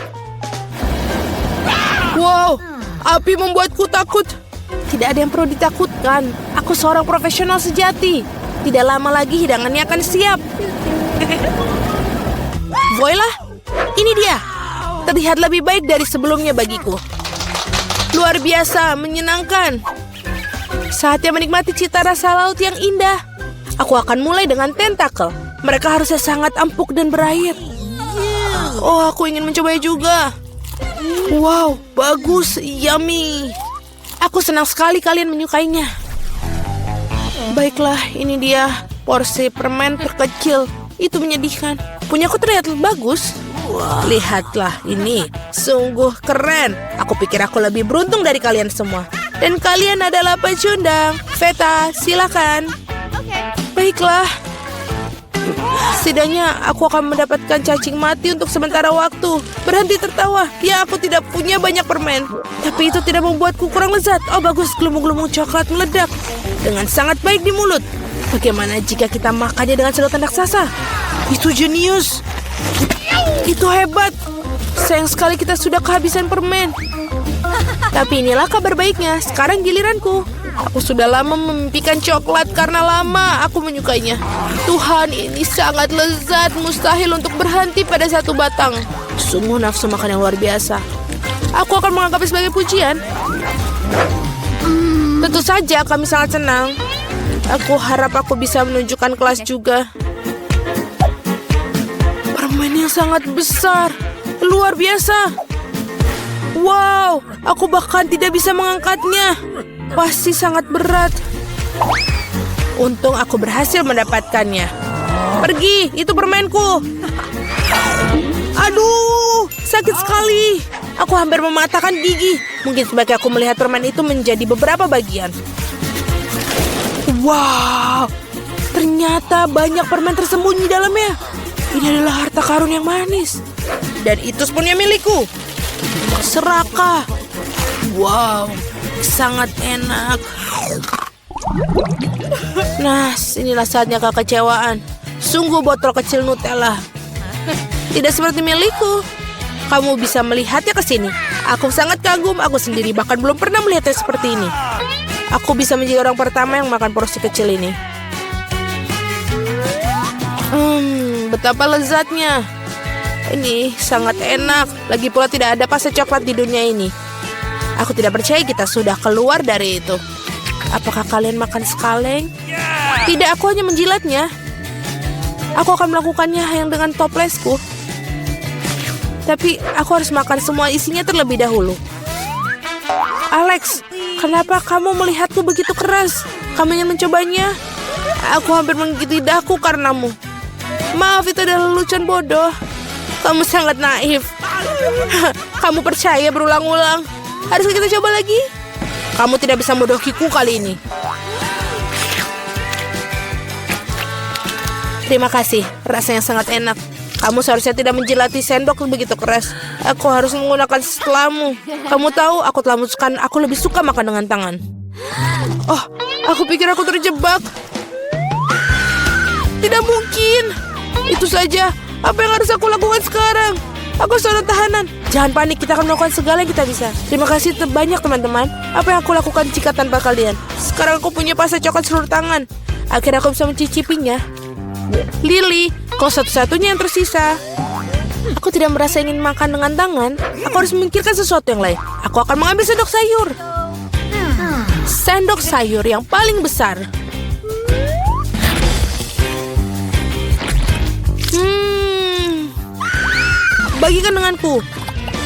Wow, api membuatku takut. Tidak ada yang perlu ditakutkan. Aku seorang profesional sejati. Tidak lama lagi hidangannya akan siap. Voila, ini dia. Terlihat lebih baik dari sebelumnya bagiku. Luar biasa, menyenangkan. Saatnya menikmati cita rasa laut yang indah. Aku akan mulai dengan tentakel. Mereka harusnya sangat empuk dan berair. Oh, aku ingin mencobanya juga. Wow, bagus, yummy. Aku senang sekali kalian menyukainya. Baiklah, ini dia porsi permen terkecil. Itu menyedihkan. Punyaku terlihat bagus. Lihatlah, ini sungguh keren. Aku pikir aku lebih beruntung dari kalian semua. Dan kalian adalah pecundang. Veta, silakan. Baiklah. Setidaknya aku akan mendapatkan cacing mati untuk sementara waktu. Berhenti tertawa. Ya, aku tidak punya banyak permen. Tapi itu tidak membuatku kurang lezat. Oh, bagus. Gelembung-gelembung coklat meledak. Dengan sangat baik di mulut. Bagaimana jika kita makannya dengan sedotan raksasa? Itu jenius. Itu hebat. Sayang sekali kita sudah kehabisan permen. Tapi inilah kabar baiknya. Sekarang giliranku. Aku sudah lama memimpikan coklat karena lama aku menyukainya. Tuhan, ini sangat lezat. Mustahil untuk berhenti pada satu batang. Sungguh nafsu makan yang luar biasa. Aku akan menganggapnya sebagai pujian. Tentu saja kami sangat senang. Aku harap aku bisa menunjukkan kelas juga. Permen yang sangat besar. Luar biasa. Wow, aku bahkan tidak bisa mengangkatnya. Pasti sangat berat. Untung aku berhasil mendapatkannya. Pergi, itu permenku. Aduh, sakit sekali. Aku hampir mematahkan gigi. Mungkin sebaiknya aku melihat permen itu menjadi beberapa bagian. Wow, ternyata banyak permen tersembunyi dalamnya. Ini adalah harta karun yang manis. Dan itu sepenuhnya milikku. Serakah. Wow, sangat enak. Nah, inilah saatnya kekecewaan. Sungguh botol kecil Nutella. Tidak seperti milikku. Kamu bisa melihatnya ke sini. Aku sangat kagum, aku sendiri bahkan belum pernah melihatnya seperti ini. Aku bisa menjadi orang pertama yang makan porsi kecil ini. Betapa lezatnya. Ini sangat enak. Lagi pula tidak ada pasta coklat di dunia ini. Aku tidak percaya kita sudah keluar dari itu. Apakah kalian makan sekaleng? Tidak, aku hanya menjilatnya. Aku akan melakukannya yang dengan toplesku. Tapi aku harus makan semua isinya terlebih dahulu. Alex, kenapa kamu melihatku begitu keras? Kamu ingin mencobanya? Aku hampir menggigit lidahku karenamu. Maaf, itu adalah lelucon bodoh. Kamu sangat naif. Kamu percaya berulang-ulang. Haruskah kita coba lagi? Kamu tidak bisa membodohiku kali ini. Terima kasih, rasanya sangat enak. Kamu seharusnya tidak menjilati sendok begitu keras. Aku harus menggunakan setelahmu. Kamu tahu, aku lebih suka makan dengan tangan. Oh, aku pikir aku terjebak. Tidak mungkin. Itu saja. Apa yang harus aku lakukan sekarang? Aku seorang tahanan. Jangan panik, kita akan melakukan segala yang kita bisa. Terima kasih banyak teman-teman. Apa yang aku lakukan jika tanpa kalian? Sekarang aku punya pasta coklat seluruh tangan. Akhirnya aku bisa mencicipinya. Lily, kau satu-satunya yang tersisa. Aku tidak merasa ingin makan dengan tangan. Aku harus memikirkan sesuatu yang lain. Aku akan mengambil sendok sayur. Sendok sayur yang paling besar. Bagikan denganku.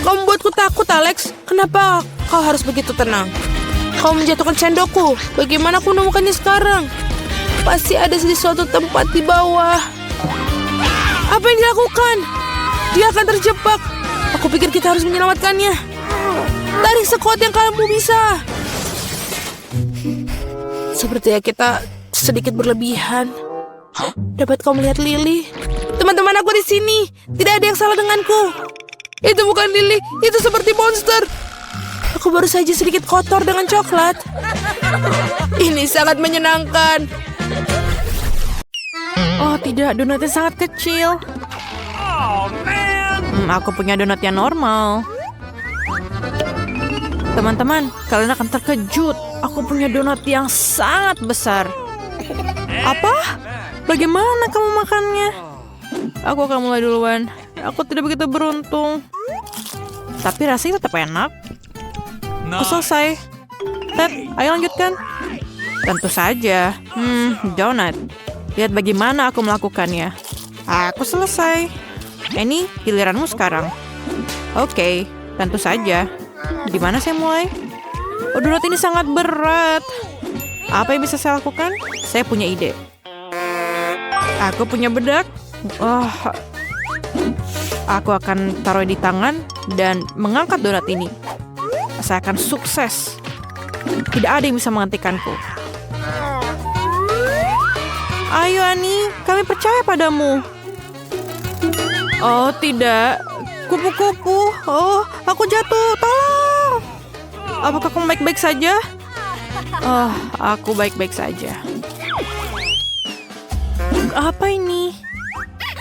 Kau membuatku takut, Alex. Kenapa kau harus begitu tenang? Kau menjatuhkan sendokku. Bagaimana aku menemukannya sekarang? Pasti ada di suatu tempat di bawah. Apa yang dilakukan? Dia akan terjebak. Aku pikir kita harus menyelamatkannya. Tarik sekuat yang kamu bisa. Sepertinya kita sedikit berlebihan. Dapat kau melihat Lily? Teman-teman aku di sini. Tidak ada yang salah denganku. Itu bukan Lily. Itu seperti monster. Aku baru saja sedikit kotor dengan coklat. Ini sangat menyenangkan. Oh tidak, donatnya sangat kecil. Oh, man. Aku punya donat yang normal. Teman-teman, kalian akan terkejut. Aku punya donat yang sangat besar. Apa? Bagaimana kamu makannya? Aku akan mulai duluan. Aku tidak begitu beruntung. Tapi rasanya tetap enak. Aku selesai. Ted, ayo lanjutkan. Tentu saja. Donat. Lihat bagaimana aku melakukannya. Aku selesai. Ini giliranmu sekarang. Oke, tentu saja. Di mana saya mulai? Oh, donat ini sangat berat. Apa yang bisa saya lakukan? Saya punya ide. Aku punya bedak. Aku akan taruh di tangan dan mengangkat donat ini. Saya akan sukses. Tidak ada yang bisa menghentikanku. Ayo Ani, kami percaya padamu. Oh tidak, kupu-kupu. Oh, aku jatuh, tolong. Apakah kamu baik-baik saja? Oh, aku baik-baik saja. Apa ini?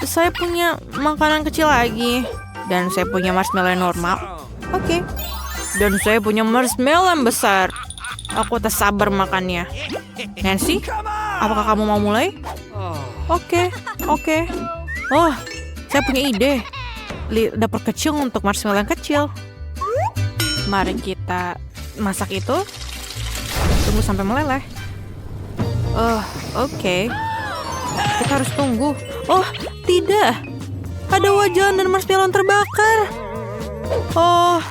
Saya punya makanan kecil lagi. Dan saya punya marshmallow yang normal. Oke. Dan saya punya marshmallow yang besar. Aku tak sabar makannya. Nancy, apakah kamu mau mulai? Oke. Oh, saya punya ide. Dapur kecil untuk marshmallow yang kecil. Mari kita masak itu. Tunggu sampai meleleh. Oh, oke. Kita harus tunggu. Oh, tidak. Ada wajan dan marshmallow yang terbakar. Oh,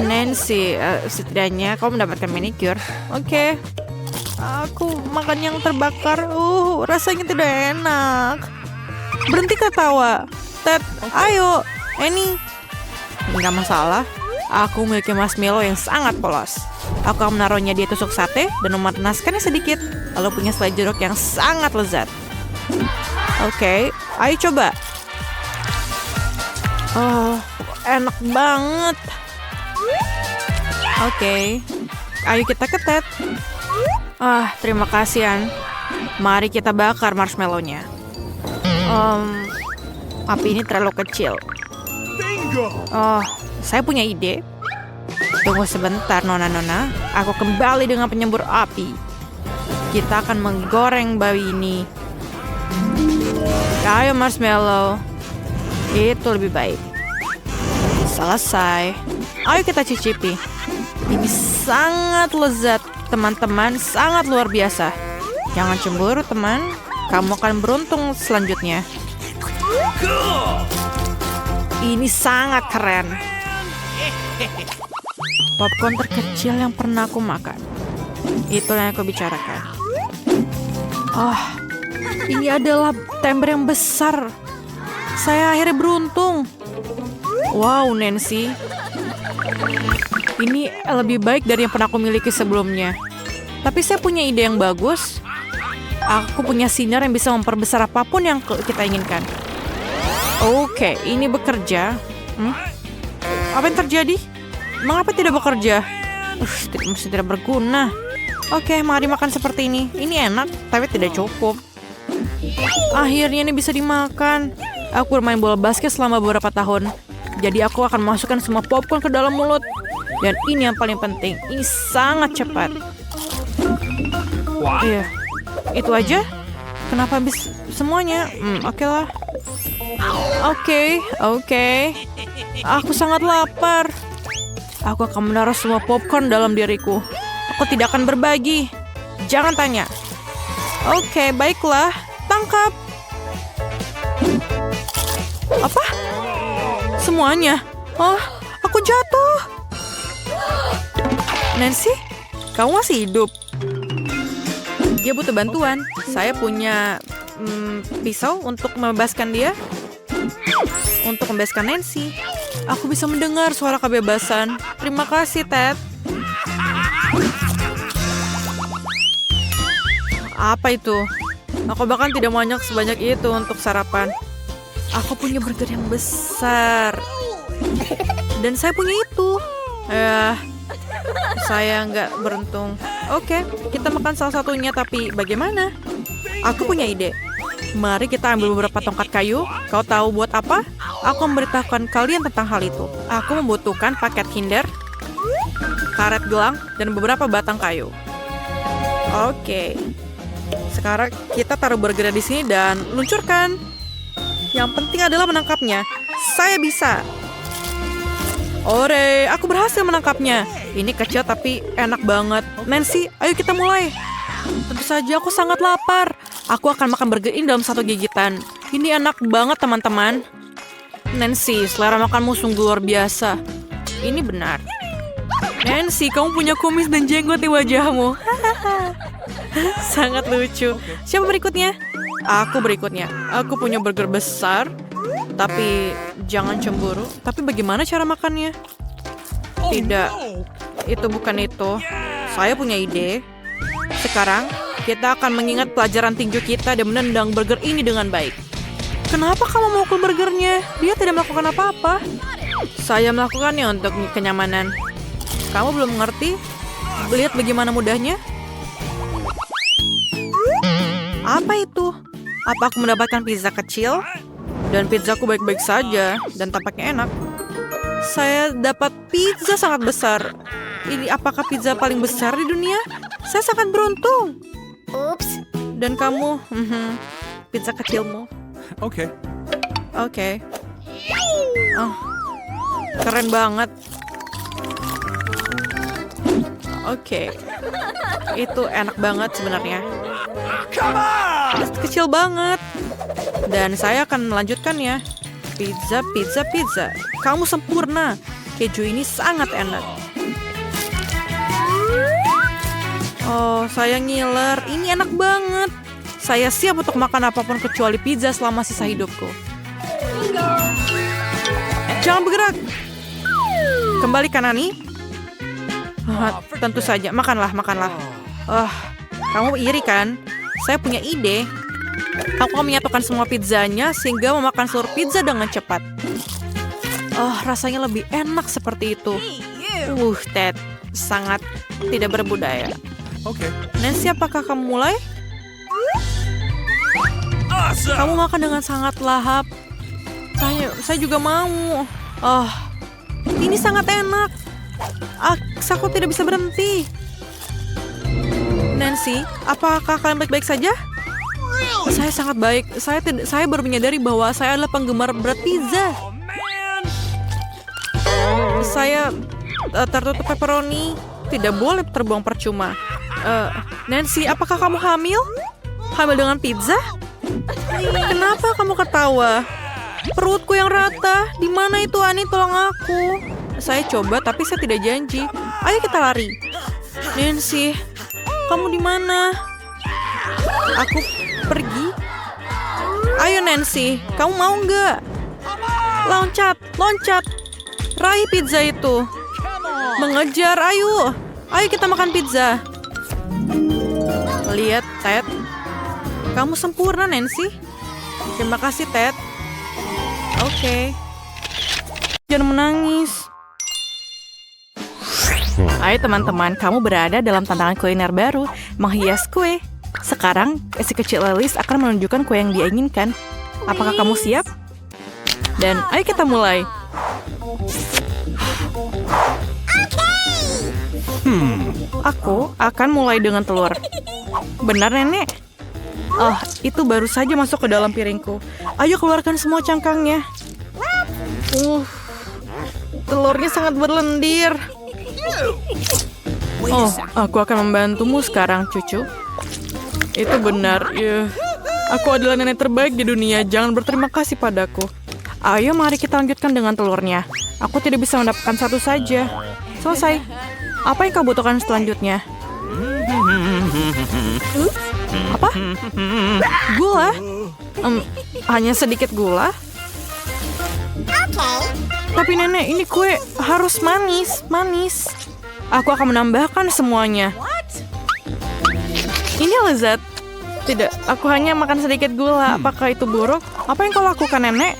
Nancy, setidaknya kau mendapatkan manicure. Oke. Aku makan yang terbakar. Rasanya tidak enak. Berhenti ketawa. Ted, ayo. Annie. Enggak masalah. Aku memiliki marshmallow yang sangat polos. Aku akan menaruhnya di tusuk sate dan memanaskannya sedikit. Lalu punya selai jeruk yang sangat lezat. Oke, ayo coba. Oh, enak banget. Oke, Ayo kita ke Ted. Terima kasih, An. Mari kita bakar marshmallow-nya. Api ini terlalu kecil. Bingo! Saya punya ide. Tunggu sebentar, Nona-Nona. Aku kembali dengan penyembur api. Kita akan menggoreng bayi ini. Ayo marshmallow. Itu lebih baik. Selesai. Ayo kita cicipi. Ini sangat lezat, teman-teman. Sangat luar biasa. Jangan cemburu, teman. Kamu akan beruntung selanjutnya. Ini sangat keren. Popcorn terkecil yang pernah aku makan. Itulah yang aku bicarakan. Ini adalah temper yang besar. Saya akhirnya beruntung. Wow, Nancy. Ini lebih baik dari yang pernah aku miliki sebelumnya. Tapi saya punya ide yang bagus. Aku punya sinar yang bisa memperbesar apapun yang kita inginkan. Oke, ini bekerja. Apa yang terjadi? Mengapa tidak bekerja? Masih tidak berguna. Oke, mari makan seperti ini. Ini enak, tapi tidak cukup. Akhirnya ini bisa dimakan. Aku bermain bola basket selama beberapa tahun. Jadi aku akan masukkan semua popcorn ke dalam mulut. Dan ini yang paling penting. Ini sangat cepat. Iya. Itu aja? Kenapa habis semuanya? Oke lah. Oke. Aku sangat lapar. Aku akan menaruh semua popcorn dalam diriku. Aku tidak akan berbagi. Jangan tanya. Oke, baiklah. Tangkap. Apa? Semuanya? Aku jatuh. Nancy, kamu masih hidup? Dia butuh bantuan. Saya punya pisau untuk membebaskan dia. Untuk membebaskan Nancy. Aku bisa mendengar suara kebebasan. Terima kasih, Ted. Apa itu? Aku bahkan tidak banyak sebanyak itu untuk sarapan. Aku punya burger yang besar. Dan saya punya itu. Saya nggak beruntung. Oke, kita makan salah satunya, tapi bagaimana? Aku punya ide. Mari kita ambil beberapa tongkat kayu. Kau tahu buat apa? Aku memberitahukan kalian tentang hal itu. Aku membutuhkan paket Kinder, karet gelang, dan beberapa batang kayu. Oke. Sekarang kita taruh burger di sini dan luncurkan. Yang penting adalah menangkapnya. Saya bisa. Ore, aku berhasil menangkapnya. Ini kecil tapi enak banget. Nancy, ayo kita mulai. Tentu saja aku sangat lapar. Aku akan makan burger ini dalam satu gigitan. Ini enak banget, teman-teman. Nancy, selera makanmu sungguh luar biasa. Ini benar. Nancy, kamu punya kumis dan jenggot di wajahmu. Sangat lucu. Siapa berikutnya? Aku berikutnya. Aku punya burger besar. Tapi jangan cemburu. Tapi bagaimana cara makannya? Tidak. Itu bukan itu. Saya punya ide. Sekarang, kita akan mengingat pelajaran tinju kita dan menendang burger ini dengan baik. Kenapa kamu memukul burgernya? Dia tidak melakukan apa-apa. Saya melakukannya untuk kenyamanan. Kamu belum mengerti? Lihat bagaimana mudahnya. Apa itu? Apa aku mendapatkan pizza kecil? Dan pizzaku baik-baik saja dan tampaknya enak. Saya dapat pizza sangat besar. Ini apakah pizza paling besar di dunia? Saya sangat beruntung. Oops. Dan kamu, pizza kecilmu. Okay. Oke. Keren banget. Oke. Itu enak banget sebenarnya. Come on! Kecil banget. Dan saya akan melanjutkannya. Pizza. Kamu sempurna. Keju ini sangat enak. Oh, saya ngiler. Ini enak banget. Saya siap untuk makan apapun kecuali pizza selama sisa hidupku. Jangan bergerak. Kembali Kanani. Tentu saja. Makanlah. Kamu iri kan? Saya punya ide. Aku akan menyatukan semua pizzanya sehingga memakan seluruh pizza dengan cepat. Rasanya lebih enak seperti itu. Ted. sangat tidak berbudaya. Okay. Nancy, apakah kamu mulai? Awesome. Kamu makan dengan sangat lahap. Saya juga mau. Oh, ini sangat enak. Aku tidak bisa berhenti. Nancy, apakah kalian baik-baik saja? Saya sangat baik. Saya baru menyadari bahwa saya adalah penggemar berat pizza. Oh, man. Saya tertutup pepperoni. Tidak boleh terbuang percuma. Nancy, apakah kamu hamil? Hamil dengan pizza? Kenapa kamu ketawa? Perutku yang rata. Di mana itu, Ani? Tolong aku. Saya coba, tapi saya tidak janji. Ayo kita lari. Nancy, kamu di mana? Aku pergi. Ayo Nancy, kamu mau nggak? Loncat, loncat. Raih pizza itu. Mengejar, ayo. Ayo kita makan pizza. Lihat, Ted. Kamu sempurna, Nancy. Terima kasih, Ted. Oke. Jangan menangis. Ayo teman-teman, kamu berada dalam tantangan kuliner baru, menghias kue. Sekarang, si kecil Alice akan menunjukkan kue yang dia inginkan. Apakah kamu siap? Dan ayo kita mulai. Aku akan mulai dengan telur. Benar, Nenek? Oh, itu baru saja masuk ke dalam piringku. Ayo keluarkan semua cangkangnya. Telurnya sangat berlendir. Oh, aku akan membantumu sekarang, cucu. Itu benar. Aku adalah nenek terbaik di dunia. Jangan berterima kasih padaku. Ayo, mari kita lanjutkan dengan telurnya. Aku tidak bisa mendapatkan satu saja. Selesai. Apa yang kau butuhkan selanjutnya? Apa? Gula? Hanya sedikit gula? Tapi nenek, ini kue harus manis. Manis. Aku akan menambahkan semuanya. Ini lezat. Tidak, aku hanya makan sedikit gula. Apakah itu buruk? Apa yang kau lakukan, Nenek?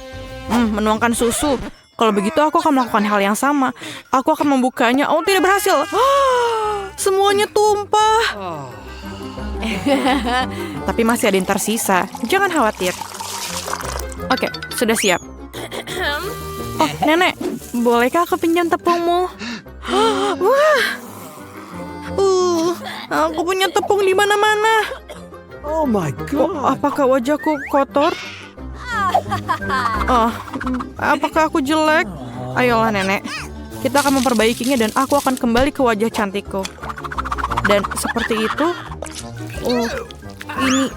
Menuangkan susu. Kalau begitu, aku akan melakukan hal yang sama. Aku akan membukanya. Oh, tidak berhasil. Semuanya tumpah. Tapi masih ada yang tersisa. Jangan khawatir. Oke, sudah siap. Oh, Nenek. Bolehkah aku pinjam tepungmu? Wah. Aku punya tepung di mana-mana. Oh my God. Apakah wajahku kotor? Oh, apakah aku jelek? Ayolah Nenek, kita akan memperbaikinya dan aku akan kembali ke wajah cantikku. Dan seperti itu. Oh, ini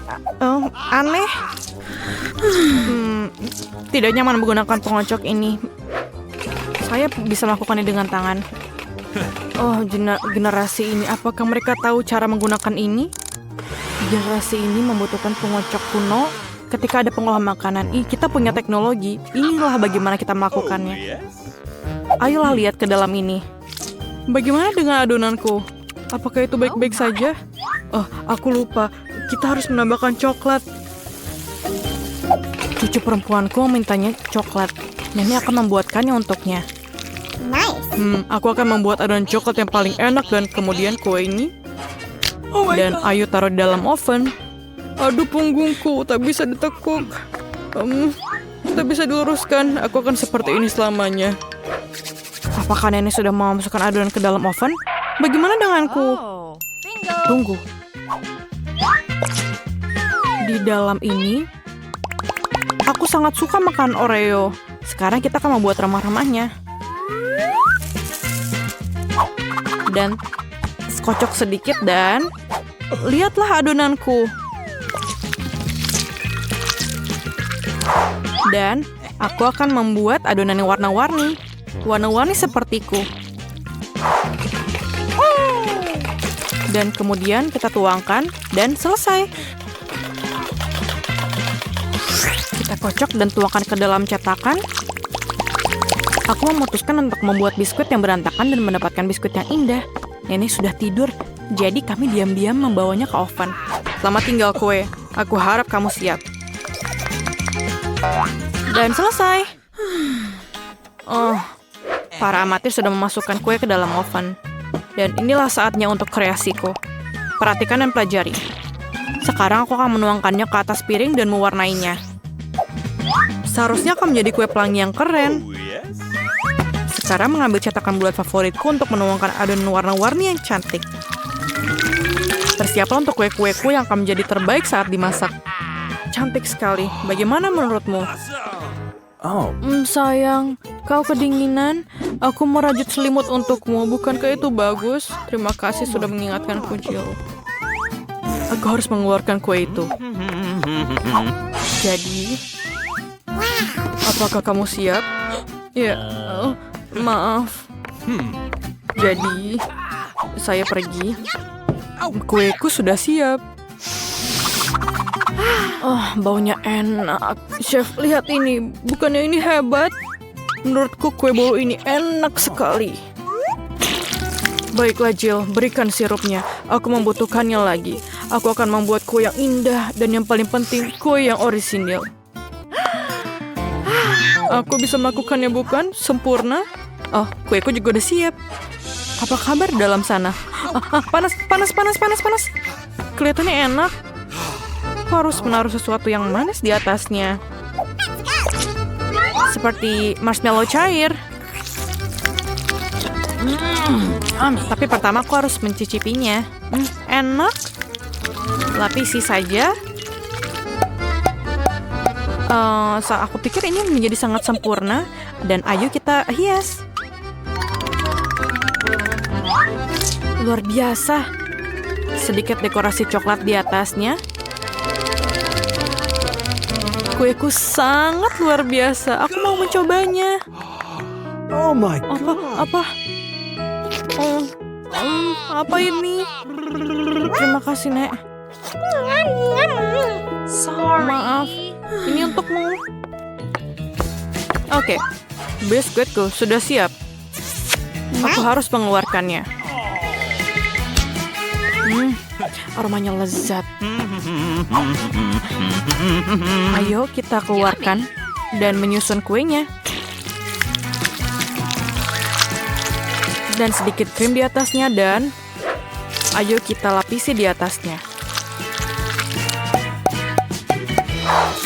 aneh. Tidak nyaman menggunakan pengocok ini. Saya bisa melakukannya dengan tangan. Oh, generasi ini, apakah mereka tahu cara menggunakan ini? Generasi ini membutuhkan pengocok kuno. Ketika ada pengolahan makanan, kita punya teknologi. Inilah bagaimana kita melakukannya. Ayolah lihat ke dalam ini. Bagaimana dengan adonanku? Apakah itu baik-baik saja? Oh, aku lupa. Kita harus menambahkan coklat. Cucu perempuanku mintanya coklat. Nenek akan membuatkannya untuknya. Nice. Aku akan membuat adonan coklat yang paling enak dan kemudian kue ini. Dan ayo taruh di dalam oven. Aduh, punggungku tak bisa ditekuk. Tak bisa diluruskan. Aku akan seperti ini selamanya. Apakah nenek sudah mau masukkan adonan ke dalam oven? Bagaimana denganku? Tunggu. Di dalam ini, aku sangat suka makan Oreo. Sekarang kita akan membuat remah-remahnya. Dan kocok sedikit dan lihatlah adonanku. Dan aku akan membuat adonan yang warna-warni. Warna-warni sepertiku. Dan kemudian kita tuangkan dan selesai. Kita kocok dan tuangkan ke dalam cetakan. Aku memutuskan untuk membuat biskuit yang berantakan dan mendapatkan biskuit yang indah. Nenek sudah tidur, jadi kami diam-diam membawanya ke oven. Selamat tinggal kue. Aku harap kamu siap. Dan selesai. Oh, para amatir sudah memasukkan kue ke dalam oven. Dan inilah saatnya untuk kreasiku. Perhatikan dan pelajari. Sekarang aku akan menuangkannya ke atas piring dan mewarnainya. Seharusnya akan menjadi kue pelangi yang keren. Sekarang mengambil cetakan bulat favoritku untuk menuangkan adonan warna-warni yang cantik. Bersiaplah untuk kue-kueku yang akan menjadi terbaik saat dimasak. Cantik sekali. Bagaimana menurutmu? Oh, Sayang, kau kedinginan. Aku merajut selimut untukmu. Bukankah itu bagus? Terima kasih sudah mengingatkanku, Jill. Aku harus mengeluarkan kue itu. Jadi, apakah kamu siap? Ya, maaf. Jadi, saya pergi. Kueku sudah siap. Oh, baunya enak. Chef, lihat ini. Bukannya ini hebat? Menurutku kue bolu ini enak sekali. Baiklah, Jill. Berikan sirupnya. Aku membutuhkannya lagi. Aku akan membuat kue yang indah. Dan yang paling penting, kue yang orisinil. Aku bisa melakukannya, bukan? Sempurna. Oh, kueku juga udah siap. Apa kabar dalam sana? Panas. Kelihatannya enak. Aku harus menaruh sesuatu yang manis di atasnya. Seperti marshmallow cair. Tapi pertama aku harus mencicipinya. Enak. Lapisi saja. Aku pikir ini menjadi sangat sempurna. Dan ayo kita hias. Luar biasa. Sedikit dekorasi coklat di atasnya. Kueku sangat luar biasa. Aku mau mencobanya. oh my God. Apa? Apa ini? Terima kasih, Nek. Maaf. Ini untukmu. Oke. Biskuitku sudah siap. Aku harus mengeluarkannya. Aromanya lezat. Ayo kita keluarkan dan menyusun kuenya. Dan sedikit krim di atasnya dan ayo kita lapisi di atasnya.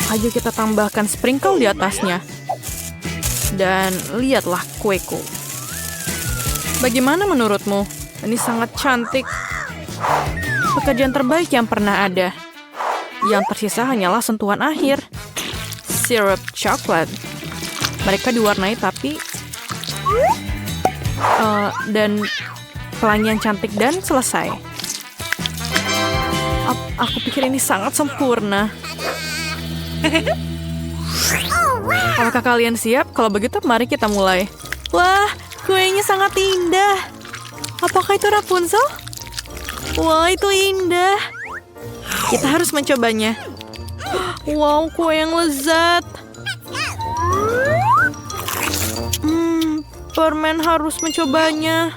Ayo kita tambahkan sprinkle di atasnya. Dan lihatlah kueku. Bagaimana menurutmu? Ini sangat cantik. Pekerjaan terbaik yang pernah ada. Yang tersisa hanyalah sentuhan akhir. Sirup coklat. Mereka diwarnai tapi dan pelangi yang cantik dan selesai. Aku pikir ini sangat sempurna. Apakah kalian siap? Kalau begitu mari kita mulai. Wah, kuenya sangat indah. Apakah itu Rapunzel? Wah, itu indah. Kita harus mencobanya. Wow, kue yang lezat. Permen harus mencobanya.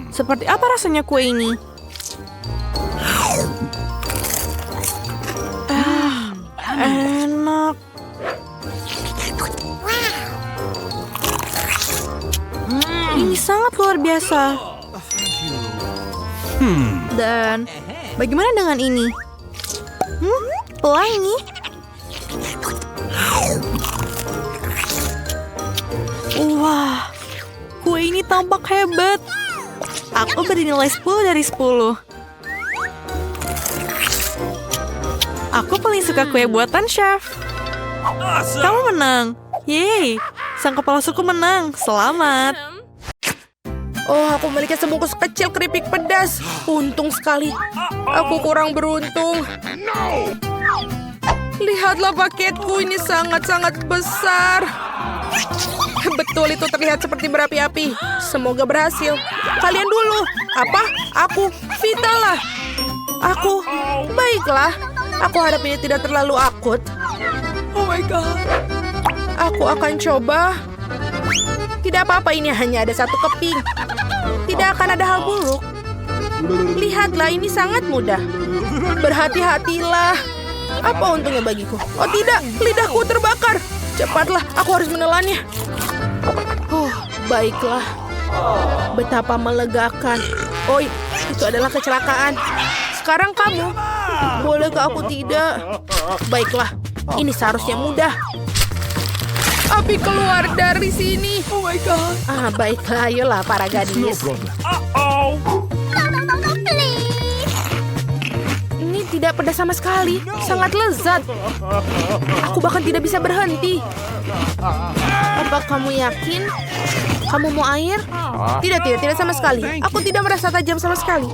Seperti apa rasanya kue ini? Enak. Ini sangat luar biasa. Dan bagaimana dengan ini? Pelangi. Wah, kue ini tampak hebat. Aku beri nilai 10 dari 10. Aku paling suka kue buatan chef. Awesome. Kamu menang. Yeay, sang kepala suku menang. Selamat. Oh, aku memiliki sebungkus kecil keripik pedas. Untung sekali. Aku kurang beruntung. Lihatlah paketku, ini sangat-sangat besar. Betul, itu terlihat seperti berapi-api. Semoga berhasil. Kalian dulu. Apa? Aku. Vita lah. Aku. Baiklah. Aku harap ini tidak terlalu akut. Oh my god. Aku akan coba. Tidak apa-apa, ini hanya ada satu keping. Tidak akan ada hal buruk. Lihatlah, ini sangat mudah. Berhati-hatilah. Apa untungnya bagiku? Oh tidak, lidahku terbakar. Cepatlah, aku harus menelannya. Baiklah. Betapa melegakan. Oi, itu adalah kecelakaan. Sekarang kamu. Bolehkah aku tidak? Baiklah, ini seharusnya mudah. Api keluar dari sini. Oh my god. Baiklah, ayolah para gadis. Ini tidak pedas sama sekali. Sangat lezat. Aku bahkan tidak bisa berhenti. Apa kamu yakin? Kamu mau air? Tidak sama sekali. Aku tidak merasa tajam sama sekali.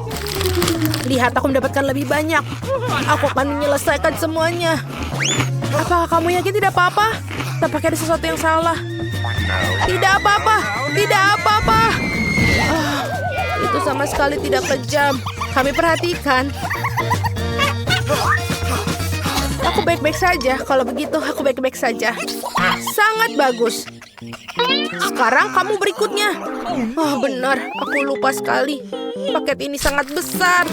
Lihat, aku mendapatkan lebih banyak. Aku akan menyelesaikan semuanya. Apakah kamu yakin tidak apa-apa? Tampaknya ada sesuatu yang salah. Tidak apa-apa. Tidak apa-apa. Itu sama sekali tidak kejam. Kami perhatikan. Aku baik-baik saja. Kalau begitu, aku baik-baik saja. Sangat bagus. Sekarang kamu berikutnya. Benar. Aku lupa sekali. Paket ini sangat besar.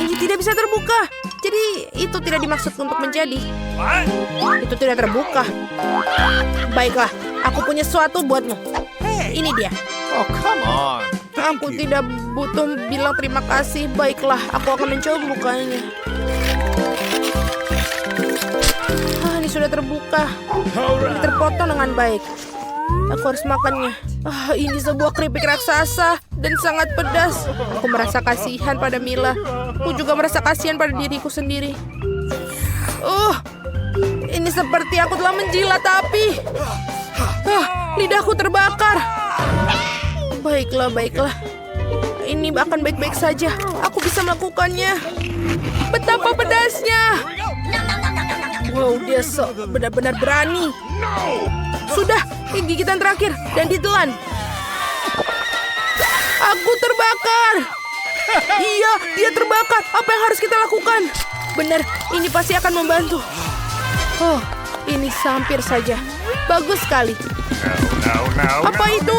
Ini tidak bisa terbuka. Jadi itu tidak dimaksud untuk menjadi. Itu tidak terbuka. Baiklah, aku punya sesuatu buatmu. Ini dia. Oh, come on. Aku tidak butuh bilang terima kasih. Baiklah, aku akan mencoba bukanya. Ini sudah terbuka. Ini terpotong dengan baik. Aku harus makannya. Ini sebuah keripik raksasa dan sangat pedas. Aku merasa kasihan pada Mila. Aku juga merasa kasihan pada diriku sendiri. Ini seperti aku telah menjilat api. Lidahku terbakar. Baiklah. Ini akan baik-baik saja. Aku bisa melakukannya. Betapa pedasnya. Wow, dia benar-benar berani. Sudah, ini gigitan terakhir dan ditelan. Aku terbakar. Iya, dia terbakar. Apa yang harus kita lakukan? Benar, ini pasti akan membantu. Ini hampir saja. Bagus sekali. Apa itu?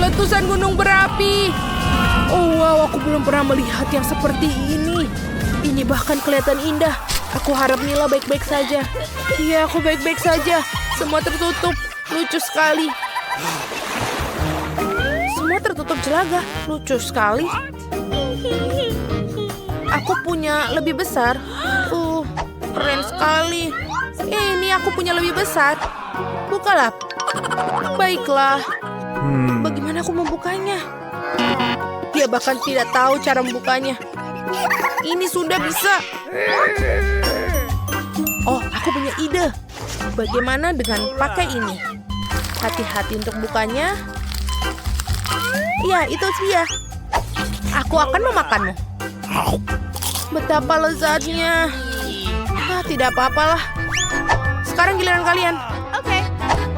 Letusan gunung berapi. Wow, aku belum pernah melihat yang seperti ini. Ini bahkan kelihatan indah. Aku harap Mila baik-baik saja. Iya, aku baik-baik saja. Semua tertutup. Lucu sekali. Semua tertutup jelaga. Lucu sekali. Aku punya lebih besar. Keren sekali. Ini aku punya lebih besar. Bukalah. Baiklah. Bagaimana aku membukanya? Dia bahkan tidak tahu cara membukanya. Ini sudah bisa. Aku punya ide. Bagaimana dengan pakai ini? Hati-hati untuk bukanya. Ya, itu dia. Aku akan memakanmu. Betapa lezatnya. Tidak apa-apalah. Sekarang giliran kalian. Oke.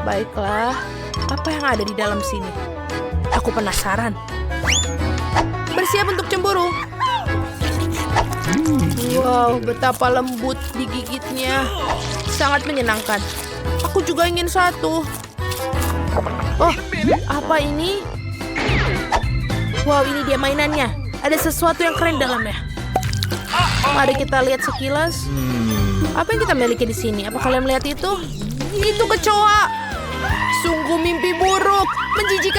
Baiklah. Apa yang ada di dalam sini? Aku penasaran. Bersiap untuk cemburu. Wow, betapa lembut digigitnya. Sangat menyenangkan. Aku juga ingin satu. Apa ini? Wow, ini dia mainannya. Ada sesuatu yang keren dalamnya. Mari kita lihat sekilas. Apa yang kita miliki di sini? Apa kalian melihat itu? Itu kecoa. Sungguh mimpi buruk.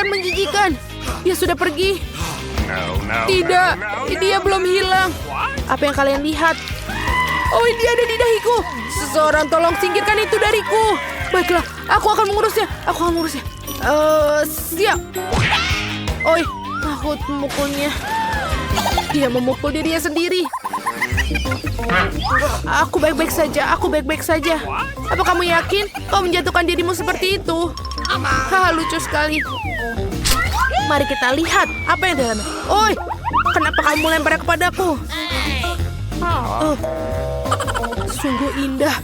Menjijikan. Dia sudah pergi. Tidak, dia belum hilang. Apa yang kalian lihat? Dia ada di dahiku. Seseorang tolong singkirkan itu dariku. Baiklah, aku akan mengurusnya. Siap. Aku memukulnya. Dia memukul dirinya sendiri. Aku baik-baik saja. Apa kamu yakin kau menjatuhkan dirimu seperti itu? Lucu sekali. Mari kita lihat apa yang dalamnya. Kenapa kamu lemparnya kepadaku? Sungguh indah.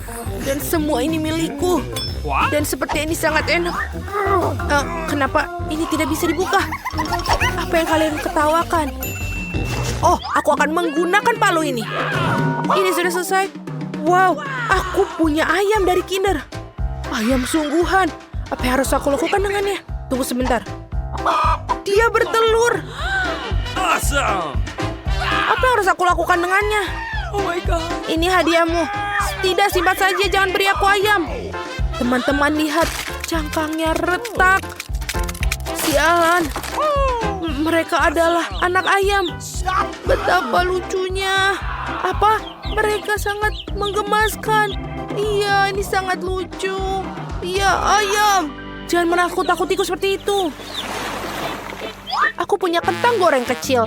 Dan semua ini milikku. Dan seperti ini sangat enak. Kenapa ini tidak bisa dibuka? Apa yang kalian ketawakan? Aku akan menggunakan palu ini. Ini sudah selesai. Wow, aku punya ayam dari Kinder. Ayam sungguhan. Apa yang harus aku lakukan dengannya? Tunggu sebentar. Dia bertelur. Awesome. Apa yang harus aku lakukan dengannya? Oh my God. Ini hadiahmu. Tidak, simpan saja. Jangan beri aku ayam. Teman-teman lihat. Cangkangnya retak. Si Sialan. Mereka adalah anak ayam. Betapa lucunya. Apa? Mereka sangat menggemaskan. Iya, ini sangat lucu. Iya, ayam. Jangan menakut-nakutiku seperti itu. Aku punya kentang goreng kecil.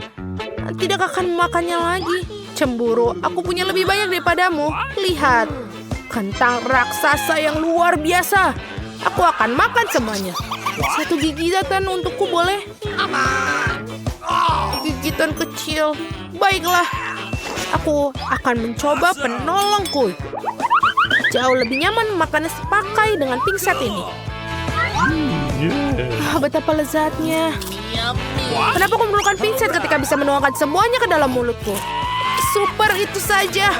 Tidak akan memakannya lagi. Cemburu, aku punya lebih banyak daripadamu. Lihat, kentang raksasa yang luar biasa. Aku akan makan semuanya. Satu gigitan untukku boleh? Gigitan kecil. Baiklah, aku akan mencoba penolongku. Jauh lebih nyaman memakannya sepakai dengan pingset ini. Betapa lezatnya. Kenapa aku memerlukan pingset ketika bisa menuangkan semuanya ke dalam mulutku? Super itu saja.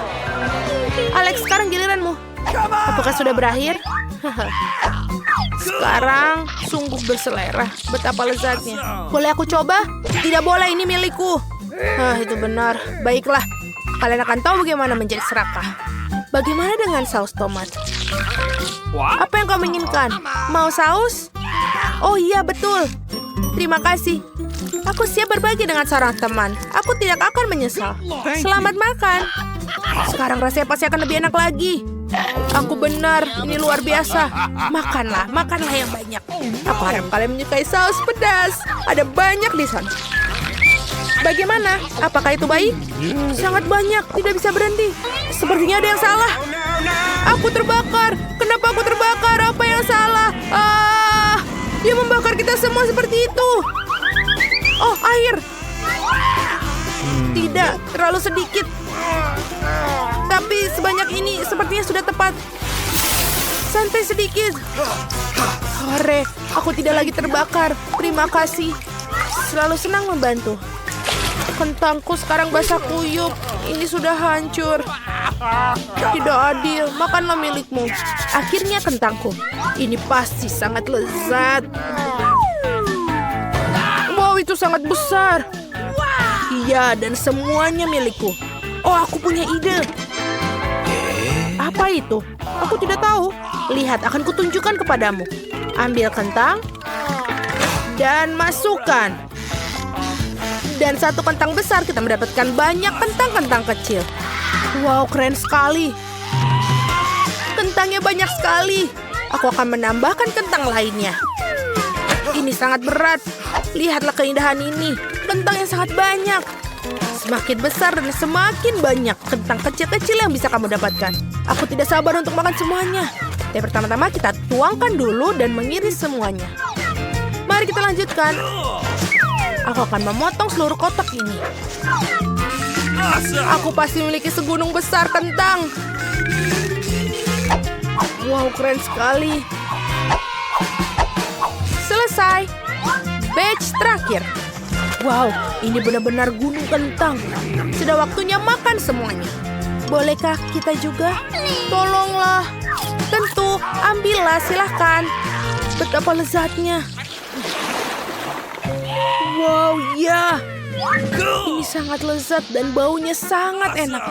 Alex, sekarang giliranmu. Apakah sudah berakhir? Sekarang sungguh berselera. Betapa lezatnya. Boleh aku coba? Tidak boleh, ini milikku. Itu benar. Baiklah, kalian akan tahu bagaimana menjadi serakah. Bagaimana dengan saus tomat? Apa yang kamu inginkan? Mau saus? Oh iya, betul. Terima kasih. Aku siap berbagi dengan seorang teman. Aku tidak akan menyesal. Selamat makan. Sekarang rasanya pasti akan lebih enak lagi. Aku benar, ini luar biasa. Makanlah yang banyak. Aku harap kalian menyukai saus pedas. Ada banyak di sana. Bagaimana? Apakah itu baik? Sangat banyak, tidak bisa berhenti. Sepertinya ada yang salah. Aku terbakar. Kenapa aku terbakar? Apa yang salah? Dia membakar kita semua seperti itu. Oh, air. Tidak, terlalu sedikit. Tapi sebanyak ini sepertinya sudah tepat. Santai sedikit. Hore, aku tidak lagi terbakar. Terima kasih. Selalu senang membantu. Kentangku sekarang basah kuyup. Ini sudah hancur. Tidak adil. Makanlah milikmu. Akhirnya kentangku. Ini pasti sangat lezat. Wow, itu sangat besar. Iya, dan semuanya milikku. Oh, aku punya ide. Apa itu? Aku tidak tahu. Lihat, akan kutunjukkan kepadamu. Ambil kentang dan masukkan. Dan satu kentang besar kita mendapatkan banyak kentang-kentang kecil. Wow, keren sekali. Kentangnya banyak sekali. Aku akan menambahkan kentang lainnya. Ini sangat berat. Lihatlah keindahan ini. Kentang yang sangat banyak. Semakin besar dan semakin banyak kentang kecil-kecil yang bisa kamu dapatkan. Aku tidak sabar untuk makan semuanya. Tapi pertama-tama kita tuangkan dulu dan mengiris semuanya. Mari kita lanjutkan. Aku akan memotong seluruh kotak ini. Aku pasti memiliki segunung besar kentang. Wow, keren sekali. Selesai. Batch terakhir. Wow, ini benar-benar gunung kentang. Sudah waktunya makan semuanya. Bolehkah kita juga? Tolonglah. Tentu, ambillah, silahkan. Betapa lezatnya. Wow, ya. Ini sangat lezat dan baunya sangat enak.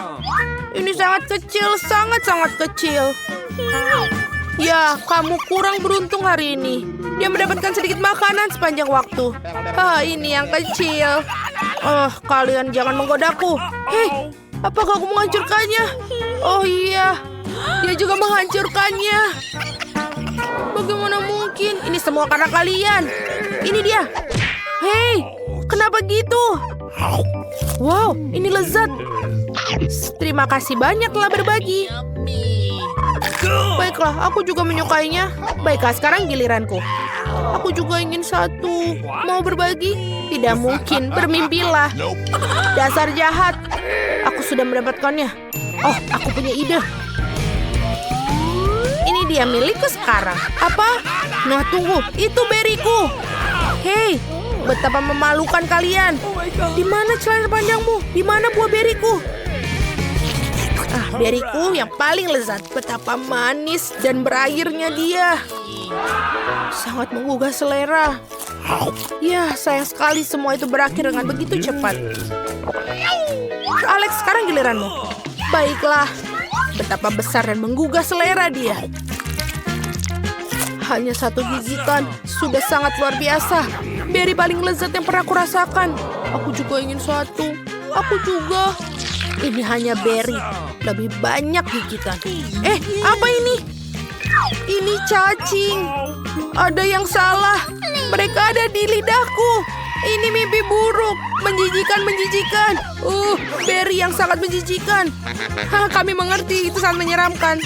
Ini sangat kecil, sangat-sangat kecil. Ya, kamu kurang beruntung hari ini. Dia mendapatkan sedikit makanan sepanjang waktu. Ini yang kecil. Kalian jangan menggodaku. Hei, apakah aku menghancurkannya? Oh iya, dia juga menghancurkannya. Bagaimana mungkin? Ini semua karena kalian. Ini dia. Hei, kenapa gitu? Wow, ini lezat. Terima kasih banyak telah berbagi. Baiklah, aku juga menyukainya. Baiklah, sekarang giliranku. Aku juga ingin satu. Mau berbagi? Tidak mungkin, bermimpilah. Dasar jahat. Aku sudah mendapatkannya. Oh, aku punya ide. Ini dia milikku sekarang. Apa? Nah, tunggu. Itu beriku. Hei, betapa memalukan kalian. Di mana celana panjangmu? Di mana buah beriku? Beriku yang paling lezat. Betapa manis dan berairnya dia. Sangat menggugah selera. Ya, sayang sekali semua itu berakhir dengan begitu cepat. Alex, sekarang giliranmu. Baiklah. Betapa besar dan menggugah selera dia. Hanya satu gigitan sudah sangat luar biasa. berry paling lezat yang pernah aku rasakan. Aku juga ingin satu. Aku juga. Ini hanya berry. Lebih banyak gigitan. Apa ini? Ini cacing. Ada yang salah. Mereka ada di lidahku. Ini mimpi buruk. Menjijikan. Berry yang sangat menjijikan. Kami mengerti, itu sangat menyeramkan.